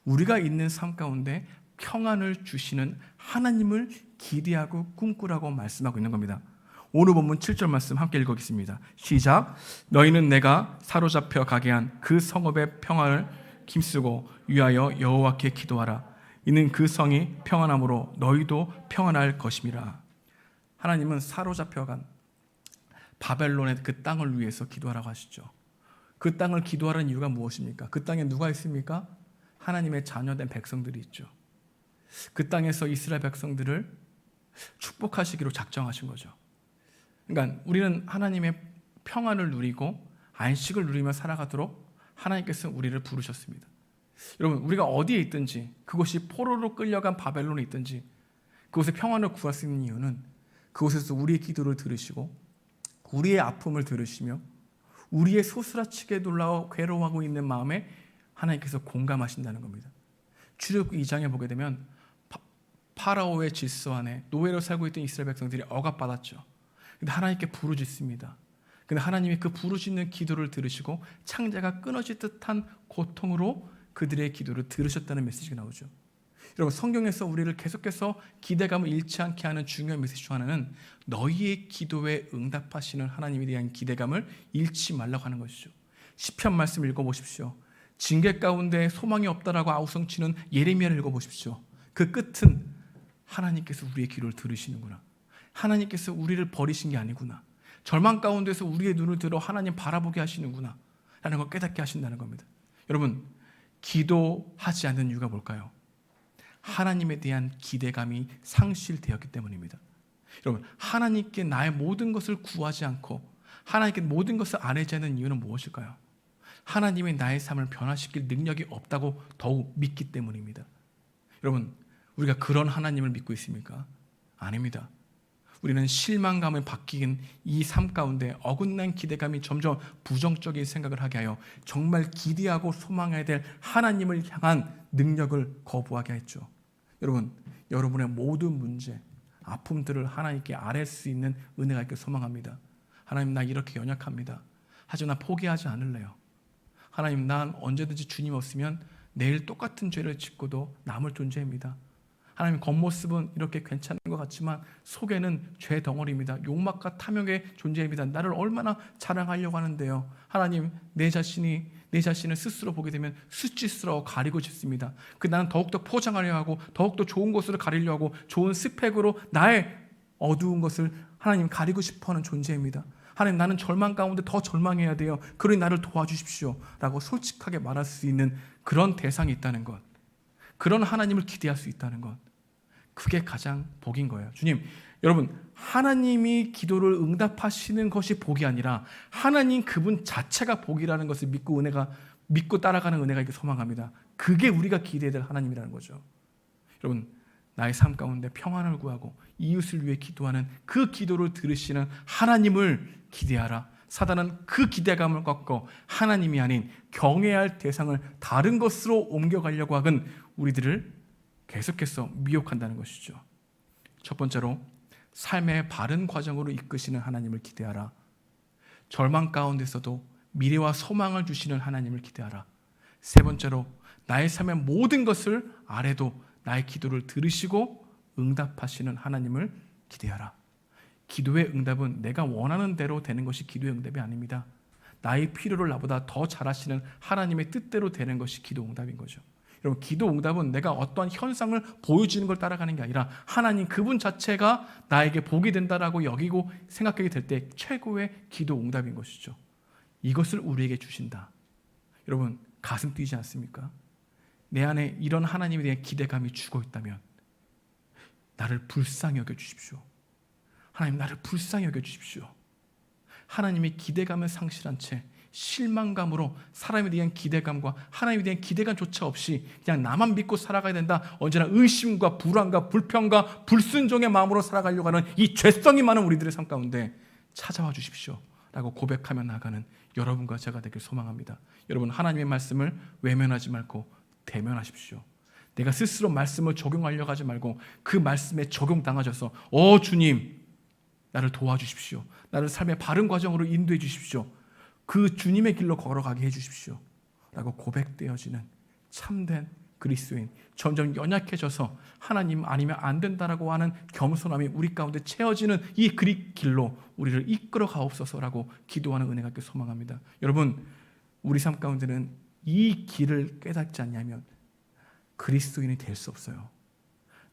우리가 있는 삶 가운데 평안을 주시는 하나님을 기대하고 꿈꾸라고 말씀하고 있는 겁니다. 오늘 본문 7절 말씀 함께 읽어보겠습니다. 시작. 너희는 내가 사로잡혀 가게 한 그 성읍의 평안을 힘쓰고 위하여 여호와께 기도하라. 이는 그 성이 평안함으로 너희도 평안할 것임이라. 하나님은 사로잡혀간 바벨론의 그 땅을 위해서 기도하라고 하시죠. 그 땅을 기도하라는 이유가 무엇입니까? 그 땅에 누가 있습니까? 하나님의 자녀된 백성들이 있죠. 그 땅에서 이스라엘 백성들을 축복하시기로 작정하신 거죠. 그러니까 우리는 하나님의 평안을 누리고 안식을 누리며 살아가도록 하나님께서 우리를 부르셨습니다. 여러분, 우리가 어디에 있든지, 그것이 포로로 끌려간 바벨론에 있든지 그곳에 평안을 구할 수 있는 이유는 그곳에서 우리의 기도를 들으시고 우리의 아픔을 들으시며 우리의 소스라치게 놀라워 괴로워하고 있는 마음에 하나님께서 공감하신다는 겁니다. 출애굽기 2장에 보게 되면 파라오의 질서 안에 노예로 살고 있던 이스라엘 백성들이 억압받았죠. 근데 하나님께 부르짖습니다. 근데 하나님이 그 부르짖는 기도를 들으시고 창자가 끊어질 듯한 고통으로 그들의 기도를 들으셨다는 메시지가 나오죠. 여러분, 성경에서 우리를 계속해서 기대감을 잃지 않게 하는 중요한 메시지 중 하나는 너희의 기도에 응답하시는 하나님에 대한 기대감을 잃지 말라고 하는 것이죠. 시편 말씀 읽어보십시오. 징계 가운데 소망이 없다라고 아우성치는 예레미야를 읽어보십시오. 그 끝은 하나님께서 우리의 기도를 들으시는구나. 하나님께서 우리를 버리신 게 아니구나. 절망 가운데서 우리의 눈을 들어 하나님 바라보게 하시는구나 라는 걸 깨닫게 하신다는 겁니다. 여러분, 기도하지 않는 이유가 뭘까요? 하나님에 대한 기대감이 상실되었기 때문입니다. 여러분, 하나님께 나의 모든 것을 구하지 않고 하나님께 모든 것을 아뢰지 않는 이유는 무엇일까요? 하나님이 나의 삶을 변화시킬 능력이 없다고 더욱 믿기 때문입니다. 여러분, 우리가 그런 하나님을 믿고 있습니까? 아닙니다. 우리는 실망감을 바뀌긴 이 삶 가운데 어긋난 기대감이 점점 부정적인 생각을 하게 하여 정말 기대하고 소망해야 될 하나님을 향한 능력을 거부하게 했죠. 여러분, 여러분의 모든 문제, 아픔들을 하나님께 아뢰 수 있는 은혜가 있길 소망합니다. 하나님, 나 이렇게 연약합니다. 하지만 나 포기하지 않을래요. 하나님, 난 언제든지 주님 없으면 내일 똑같은 죄를 짓고도 남을 존재입니다. 하나님, 겉모습은 이렇게 괜찮은 것 같지만 속에는 죄 덩어리입니다. 욕망과 탐욕의 존재입니다. 나를 얼마나 자랑하려고 하는데요. 하나님, 내 자신을 스스로 보게 되면 수치스러워 가리고 싶습니다. 나는 더욱더 포장하려 하고 더욱더 좋은 것으로 가리려 하고 좋은 스펙으로 나의 어두운 것을 하나님 가리고 싶어하는 존재입니다. 하나님, 나는 절망 가운데 더 절망해야 돼요. 그러니 나를 도와주십시오 라고 솔직하게 말할 수 있는 그런 대상이 있다는 것, 그런 하나님을 기대할 수 있다는 것, 그게 가장 복인 거예요. 주님, 여러분, 하나님이 기도를 응답하시는 것이 복이 아니라 하나님 그분 자체가 복이라는 것을 믿고 따라가는 은혜가 있길 소망합니다. 그게 우리가 기대해야 될 하나님이라는 거죠. 여러분, 나의 삶 가운데 평안을 구하고 이웃을 위해 기도하는 그 기도를 들으시는 하나님을 기대하라. 사단은 그 기대감을 꺾고 하나님이 아닌 경외해야 할 대상을 다른 것으로 옮겨가려고 하건 우리들을 계속해서 미혹한다는 것이죠. 첫 번째로, 삶의 바른 과정으로 이끄시는 하나님을 기대하라. 절망 가운데서도 미래와 소망을 주시는 하나님을 기대하라. 세 번째로, 나의 삶의 모든 것을 아래도 나의 기도를 들으시고 응답하시는 하나님을 기대하라. 기도의 응답은 내가 원하는 대로 되는 것이 기도의 응답이 아닙니다. 나의 필요를 나보다 더 잘하시는 하나님의 뜻대로 되는 것이 기도 응답인 거죠. 여러분, 기도 응답은 내가 어떠한 현상을 보여주는 걸 따라가는 게 아니라 하나님 그분 자체가 나에게 복이 된다라고 여기고 생각하게 될 때 최고의 기도 응답인 것이죠. 이것을 우리에게 주신다. 여러분, 가슴 뛰지 않습니까? 내 안에 이런 하나님에 대한 기대감이 죽어 있다면 나를 불쌍히 여겨 주십시오. 하나님, 나를 불쌍히 여겨 주십시오. 하나님의 기대감을 상실한 채 실망감으로 사람에 대한 기대감과 하나님에 대한 기대감조차 없이 그냥 나만 믿고 살아가야 된다, 언제나 의심과 불안과 불평과 불순종의 마음으로 살아가려고 하는 이 죄성이 많은 우리들의 삶 가운데 찾아와 주십시오 라고 고백하며 나가는 여러분과 제가 되길 소망합니다. 여러분, 하나님의 말씀을 외면하지 말고 대면하십시오. 내가 스스로 말씀을 적용하려고 하지 말고 그 말씀에 적용당하셔서 주님, 나를 도와주십시오, 나를 삶의 바른 과정으로 인도해 주십시오, 그 주님의 길로 걸어가게 해주십시오 라고 고백되어지는 참된 그리스도인, 점점 연약해져서 하나님 아니면 안 된다라고 하는 겸손함이 우리 가운데 채워지는 이 길로 우리를 이끌어 가옵소서라고 기도하는 은혜가 있길 소망합니다. 여러분, 우리 삶 가운데는 이 길을 깨닫지 않냐면 그리스도인이 될 수 없어요.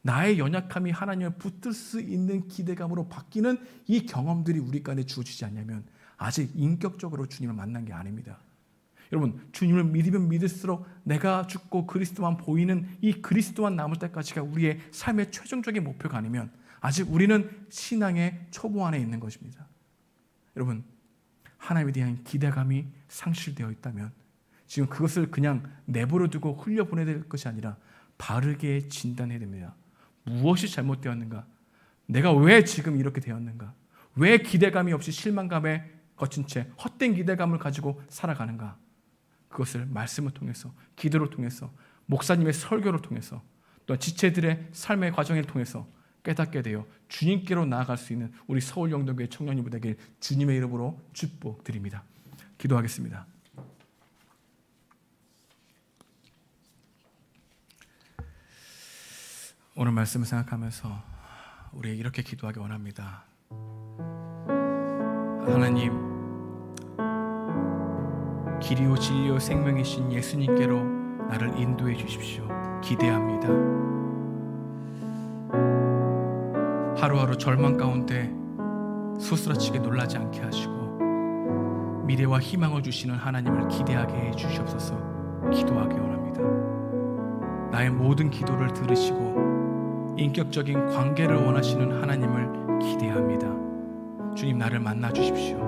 나의 연약함이 하나님을 붙들 수 있는 기대감으로 바뀌는 이 경험들이 우리 가운데 주어지지 않냐면 아직 인격적으로 주님을 만난 게 아닙니다. 여러분, 주님을 믿으면 믿을수록 내가 죽고 그리스도만 보이는 이 그리스도만 남을 때까지가 우리의 삶의 최종적인 목표가 아니면 아직 우리는 신앙의 초보 안에 있는 것입니다. 여러분, 하나님에 대한 기대감이 상실되어 있다면 지금 그것을 그냥 내버려 두고 흘려보내야 될 것이 아니라 바르게 진단해야 됩니다. 무엇이 잘못되었는가? 내가 왜 지금 이렇게 되었는가? 왜 기대감이 없이 실망감에 거친 채 헛된 기대감을 가지고 살아가는가? 그것을 말씀을 통해서, 기도를 통해서, 목사님의 설교를 통해서, 또 지체들의 삶의 과정을 통해서 깨닫게 되어 주님께로 나아갈 수 있는 우리 서울영동교회 청년이 되길 주님의 이름으로 축복드립니다. 기도하겠습니다. 오늘 말씀을 생각하면서 우리 이렇게 기도하기 원합니다. 하나님, 길이요 진리요 생명이신 예수님께로 나를 인도해 주십시오. 기대합니다. 하루하루 절망 가운데 소스라치게 놀라지 않게 하시고 미래와 희망을 주시는 하나님을 기대하게 해 주시옵소서. 기도하기 원합니다. 나의 모든 기도를 들으시고 인격적인 관계를 원하시는 하나님을 기대합니다. 주님, 나를 만나 주십시오.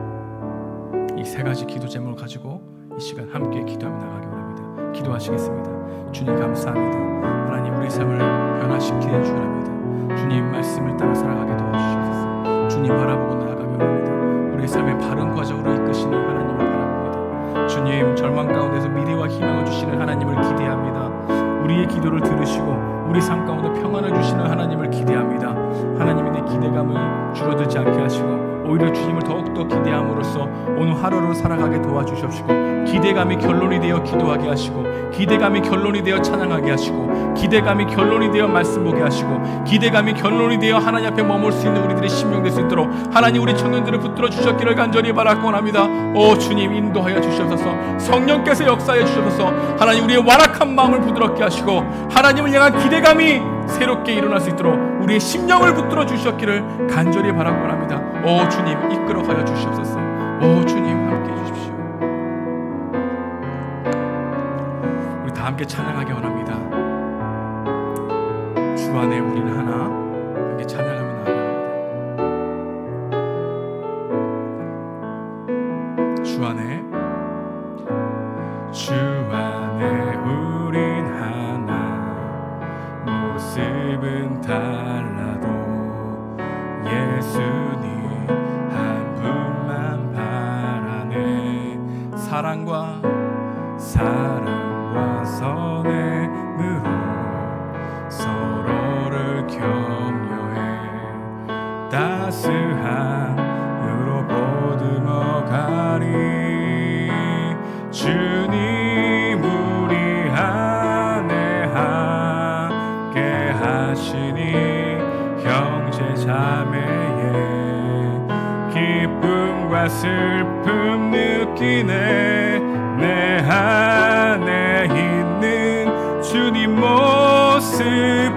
이 세 가지 기도 제목을 가지고 이 시간 함께 기도하며 나가기 원합니다. 기도하시겠습니다. 주님, 감사합니다. 하나님, 우리 삶을 변화시키는 줄 압니다. 주님 말씀을 따라 살아가게 도와주시옵소서. 주님 바라보고 나아가기 원합니다. 우리 삶의 바른 과정으로 이끄시는 하나님을 바라봅니다. 주님, 절망 가운데서 미래와 희망을 주시는 하나님을 기대합니다. 우리의 기도를 들으시고 우리 삶 가운데 평안을 주시는 하나님을 기대합니다. 하나님의 내 기대감을 줄어들지 않게 하시고 오히려 주님을 더욱더 기대함으로써 오늘 하루를 살아가게 도와주시옵시고 기대감이 결론이 되어 기도하게 하시고 기대감이 결론이 되어 찬양하게 하시고 기대감이 결론이 되어 말씀 보게 하시고 기대감이 결론이 되어 하나님 앞에 머물 수 있는 우리들의 심령 될 수 있도록 하나님, 우리 청년들을 붙들어 주셨기를 간절히 바라고 원합니다. 오 주님, 인도하여 주시옵소서. 성령께서 역사해 주시옵소서. 하나님, 우리의 완악한 마음을 부드럽게 하시고 하나님을 향한 기대감이 새롭게 일어날 수 있도록 우리의 심령을 붙들어 주셨기를 간절히 바라고 원합니다. 오 주님, 이끌어가여 주시옵소서. 오 주님, 함께해 주십시오. 우리 다 함께 찬양하기 원합니다. 주 안에 우리는 하나, 함께 찬양하며 나아갑니다. 주 안에 우린 하나, 모습은 달라도 예수님 한 분만 바라네. 사랑과 선행으로 서로를 격려해 따스함으로 보듬어 가리. 주님 우리 안에 함께 하시니 형제 자매의 기쁨과 슬픔 느끼네. 내 안에 있는 주님 모습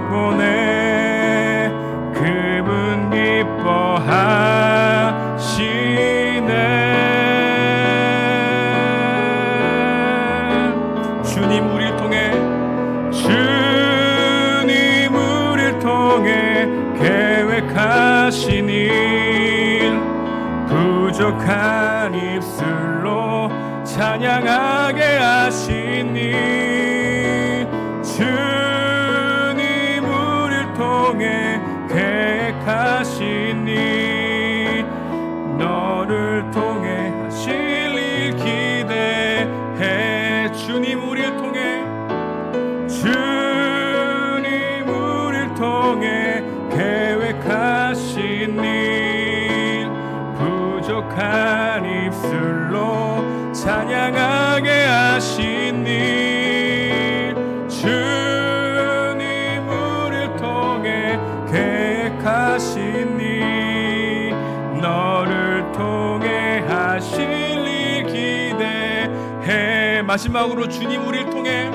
보네. 그분 기뻐하시네. 주님 우리를 통해 계획하신 일 부족한 입술로 찬양하게 하시니 주님 우리를 통해 계획하시니 너를 통해 하실 일 기대해 주님 우리를 통해 주님 우리를 통해 계획하신 일 부족한 입술로 찬양하게 하신 일 주님 우리를 통해 계획하신 일 너를 통해 하실 일 기대해 마지막으로 주님 우리를 통해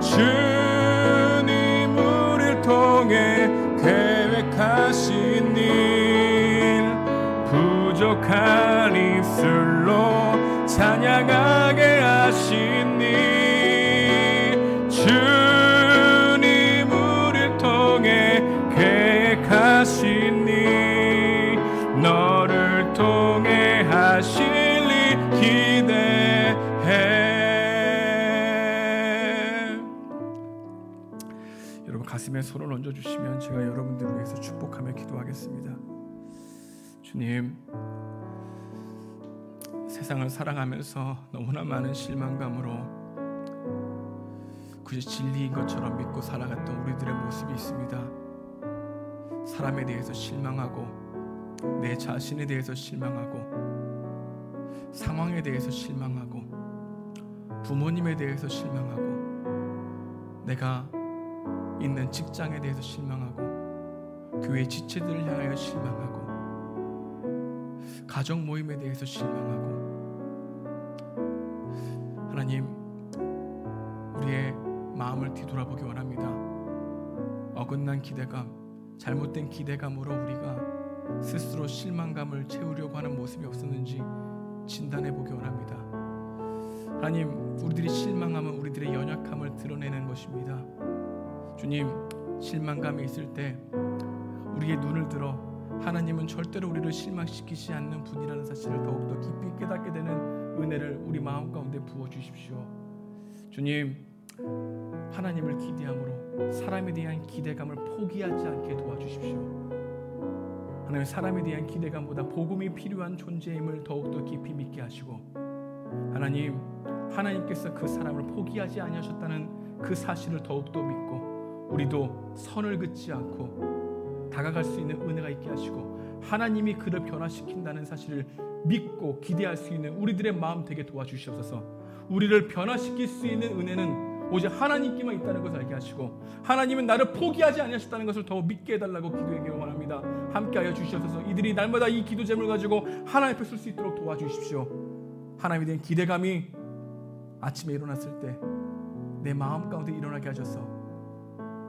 주님 우리를 통해 계획하신 일 부족한 입술로 찬양하게 하신 일 주님 우리를 통해 계획하신 일 너를 통해 하실 일 기대해. 여러분 가슴에 손을 얹어주시면 제가 여러분들을 위해서 축복하며 기도하겠습니다. 주님, 세상을 살아가면서 너무나 많은 실망감으로 그저 진리인 것처럼 믿고 살아갔던 우리들의 모습이 있습니다. 사람에 대해서 실망하고 내 자신에 대해서 실망하고 상황에 대해서 실망하고 부모님에 대해서 실망하고 내가 있는 직장에 대해서 실망하고 교회 지체들을 향하여 실망하고 가정 모임에 대해서 실망하고 하나님 우리의 마음을 뒤돌아보기 원합니다. 어긋난 기대감, 잘못된 기대감으로 우리가 스스로 실망감을 채우려고 하는 모습이 없었는지 진단해 보기 원합니다. 하나님, 우리들이 실망하면 우리들의 연약함을 드러내는 것입니다. 주님, 실망감이 있을 때 우리의 눈을 들어 하나님은 절대로 우리를 실망시키지 않는 분이라는 사실을 더욱더 깊이 깨닫게 되는 은혜를 우리 마음 가운데 부어주십시오. 주님, 하나님을 기대함으로 사람에 대한 기대감을 포기하지 않게 도와주십시오. 하나님, 사람에 대한 기대감보다 복음이 필요한 존재임을 더욱더 깊이 믿게 하시고 하나님, 하나님께서 그 사람을 포기하지 아니하셨다는 그 사실을 더욱더 믿고 우리도 선을 긋지 않고 다가갈 수 있는 은혜가 있게 하시고 하나님이 그를 변화시킨다는 사실을 믿고 기대할 수 있는 우리들의 마음 되게 도와주시옵소서. 우리를 변화시킬 수 있는 은혜는 오직 하나님께만 있다는 것을 알게 하시고 하나님은 나를 포기하지 아니하셨다는 것을 더 믿게 해달라고 기도하기 원합니다. 함께하여 주시옵소서. 이들이 날마다 이 기도 제목을 가지고 하나님 앞에 설 수 있도록 도와주십시오. 하나님에 대한 기대감이 아침에 일어났을 때 내 마음 가운데 일어나게 하셔서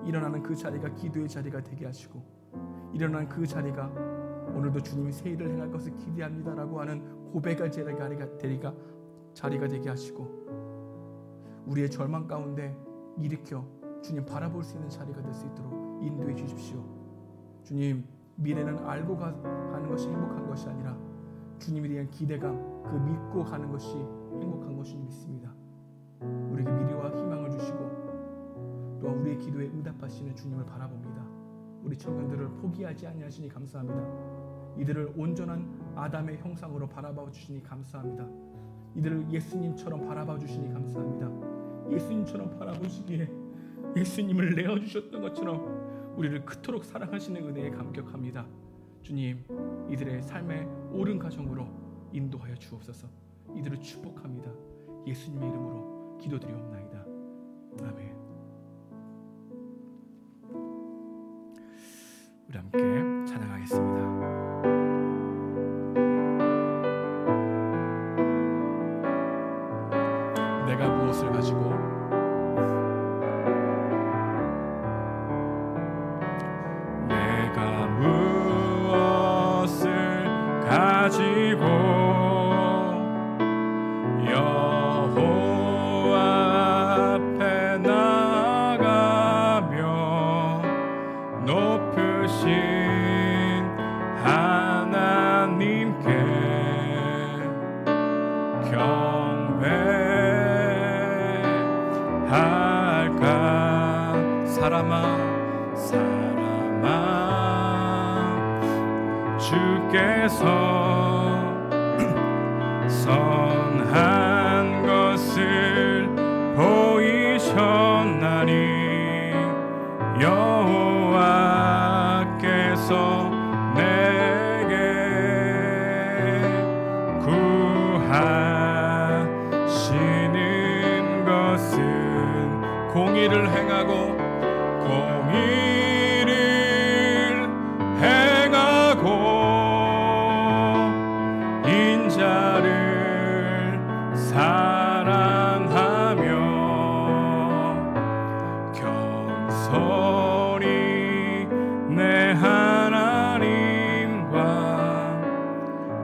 일어나는 그 자리가 기도의 자리가 되게 하시고 일어나는 그 자리가 오늘도 주님이 새 일을 행할 것을 기대합니다라고 하는 고백할 자리가 되게 하시고 우리의 절망 가운데 일으켜 주님 바라볼 수 있는 자리가 될 수 있도록 인도해 주십시오. 주님, 미래는 알고 가는 것이 행복한 것이 아니라 주님에 대한 기대감, 그 믿고 가는 것이 행복한 것인 믿습니다. 우리에게 미래와 희망을 주시고 또한 우리의 기도에 응답하시는 주님을 바라봅니다. 우리 청년들을 포기하지 아니하시니 감사합니다. 이들을 온전한 아담의 형상으로 바라봐 주시니 감사합니다. 이들을 예수님처럼 바라봐 주시니 감사합니다. 예수님처럼 바라보시기에 예수님을 내어주셨던 것처럼 우리를 그토록 사랑하시는 은혜에 감격합니다. 주님, 이들의 삶의 옳은 가정으로 인도하여 주옵소서. 이들을 축복합니다. 예수님의 이름으로 기도드리옵나이다. 아멘. 우리 함께 찬양하겠습니다. 내가 무엇을 가지고 내가 무엇을 가지고 여호와 앞에 나가며 높으신 하나님께 경배 주께서 선한 것을 보이셨나니 여호와께서 내게 구하시는 것은 공의를 행하고 인자를 사랑하며 겸손히 내 하나님과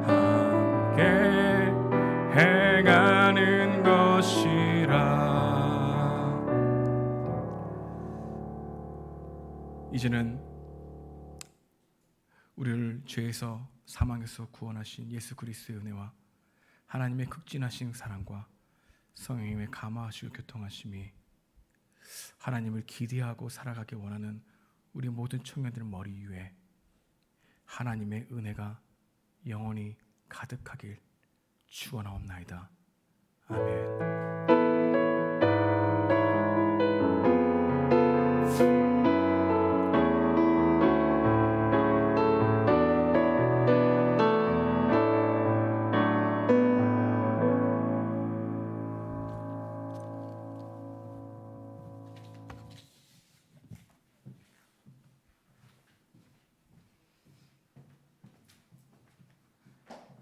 함께 행하는 것이라. 이제는 우리를 죄에서 사망에서 구원하신 예수 그리스도의 은혜와 하나님의 극진하신 사랑과 성령님의 감화하시고 교통하심이 하나님을 기대하고 살아가기 원하는 우리 모든 청년들의 머리 위에 하나님의 은혜가 영원히 가득하길 축원하옵나이다. 아멘.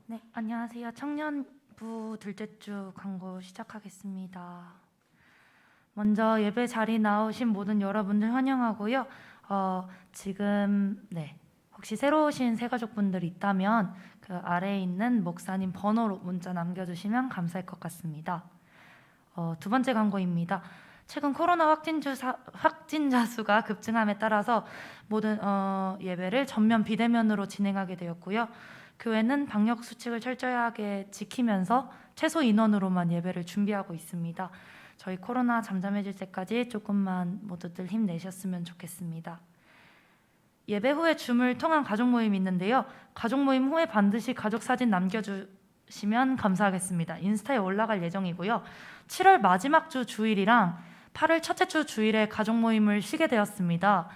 네, 안녕하세요. 청년부 둘째 주 광고 시작하겠습니다. 먼저 예배 자리 나오신 모든 여러분들 환영하고요. 지금 혹시 새로 오신 새가족분들 있다면 그 아래에 있는 목사님 번호로 문자 남겨주시면 감사할 것 같습니다. 두 번째 광고입니다. 최근 코로나 확진자 수가 급증함에 따라서 모든 예배를 전면 비대면으로 진행하게 되었고요. 교회는 방역 수칙을 철저하게 지키면서 최소 인원으로만 예배를 준비하고 있습니다. 저희 코로나 잠잠해질 때까지 조금만 모두들 힘내셨으면 좋겠습니다. 예배 후에 줌을 통한 가족 모임이 있는데요. 가족 모임 후에 반드시 가족 사진 남겨주시면 감사하겠습니다. 인스타에 올라갈 예정이고요. 7월 마지막 주 주일이랑 8월 첫째 주 주일에 가족 모임을 쉬게 되었습니다.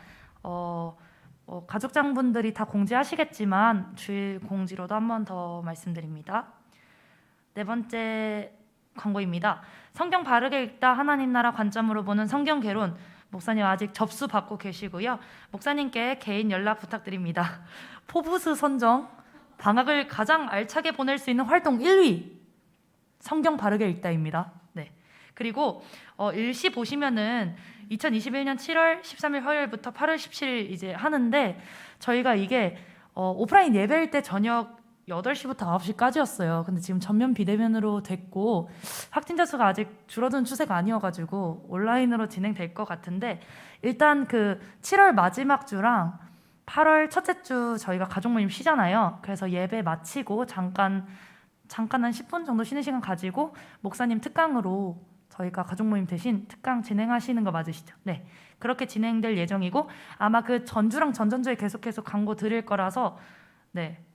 가족장분들이 다 공지하시겠지만 주일 공지로도 한 번 더 말씀드립니다. 네 번째 광고입니다. 성경 바르게 읽다 하나님 나라 관점으로 보는 성경 개론, 목사님 아직 접수 받고 계시고요. 목사님께 개인 연락 부탁드립니다. 포브스 선정 방학을 가장 알차게 보낼 수 있는 활동 1위 성경 바르게 읽다입니다. 네. 그리고 일시 보시면은 2021년 7월 13일 화요일부터 8월 17일 이제 하는데 저희가 이게 오프라인 예배일 때 저녁 8시부터 9시까지였어요. 근데 지금 전면 비대면으로 됐고 확진자 수가 아직 줄어드는 추세가 아니어가지고 온라인으로 진행될 것 같은데 일단 그 7월 마지막 주랑 8월 첫째 주 저희가 가족 모임 쉬잖아요. 그래서 예배 마치고 잠깐 한 10분 정도 쉬는 시간 가지고 목사님 특강으로 저희가 가족 모임 대신 특강 진행하시는 거 맞으시죠? 네, 그렇게 진행될 예정이고 아마 그 전주랑 전전주에 계속해서 광고 드릴 거라서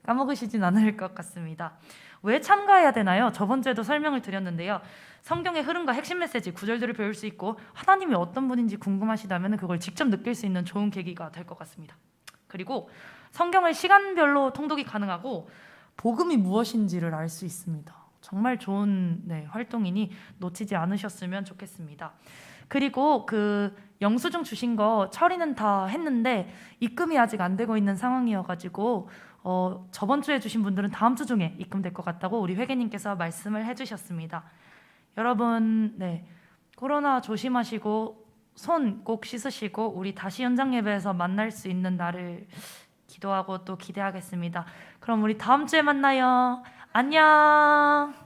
까먹으시진 않을 것 같습니다. 왜 참가해야 되나요? 저번 주에도 설명을 드렸는데요. 성경의 흐름과 핵심 메시지, 구절들을 배울 수 있고 하나님이 어떤 분인지 궁금하시다면 그걸 직접 느낄 수 있는 좋은 계기가 될 것 같습니다. 그리고 성경을 시간별로 통독이 가능하고 복음이 무엇인지를 알 수 있습니다. 정말 좋은 활동이니 놓치지 않으셨으면 좋겠습니다. 그리고 그 영수증 주신 거 처리는 다 했는데 입금이 아직 안 되고 있는 상황이어가지고 저번 주에 주신 분들은 다음 주 중에 입금될 것 같다고 우리 회계님께서 말씀을 해주셨습니다. 여러분 코로나 조심하시고 손 꼭 씻으시고 우리 다시 현장 예배에서 만날 수 있는 날을 기도하고 또 기대하겠습니다. 그럼 우리 다음 주에 만나요. 안녕.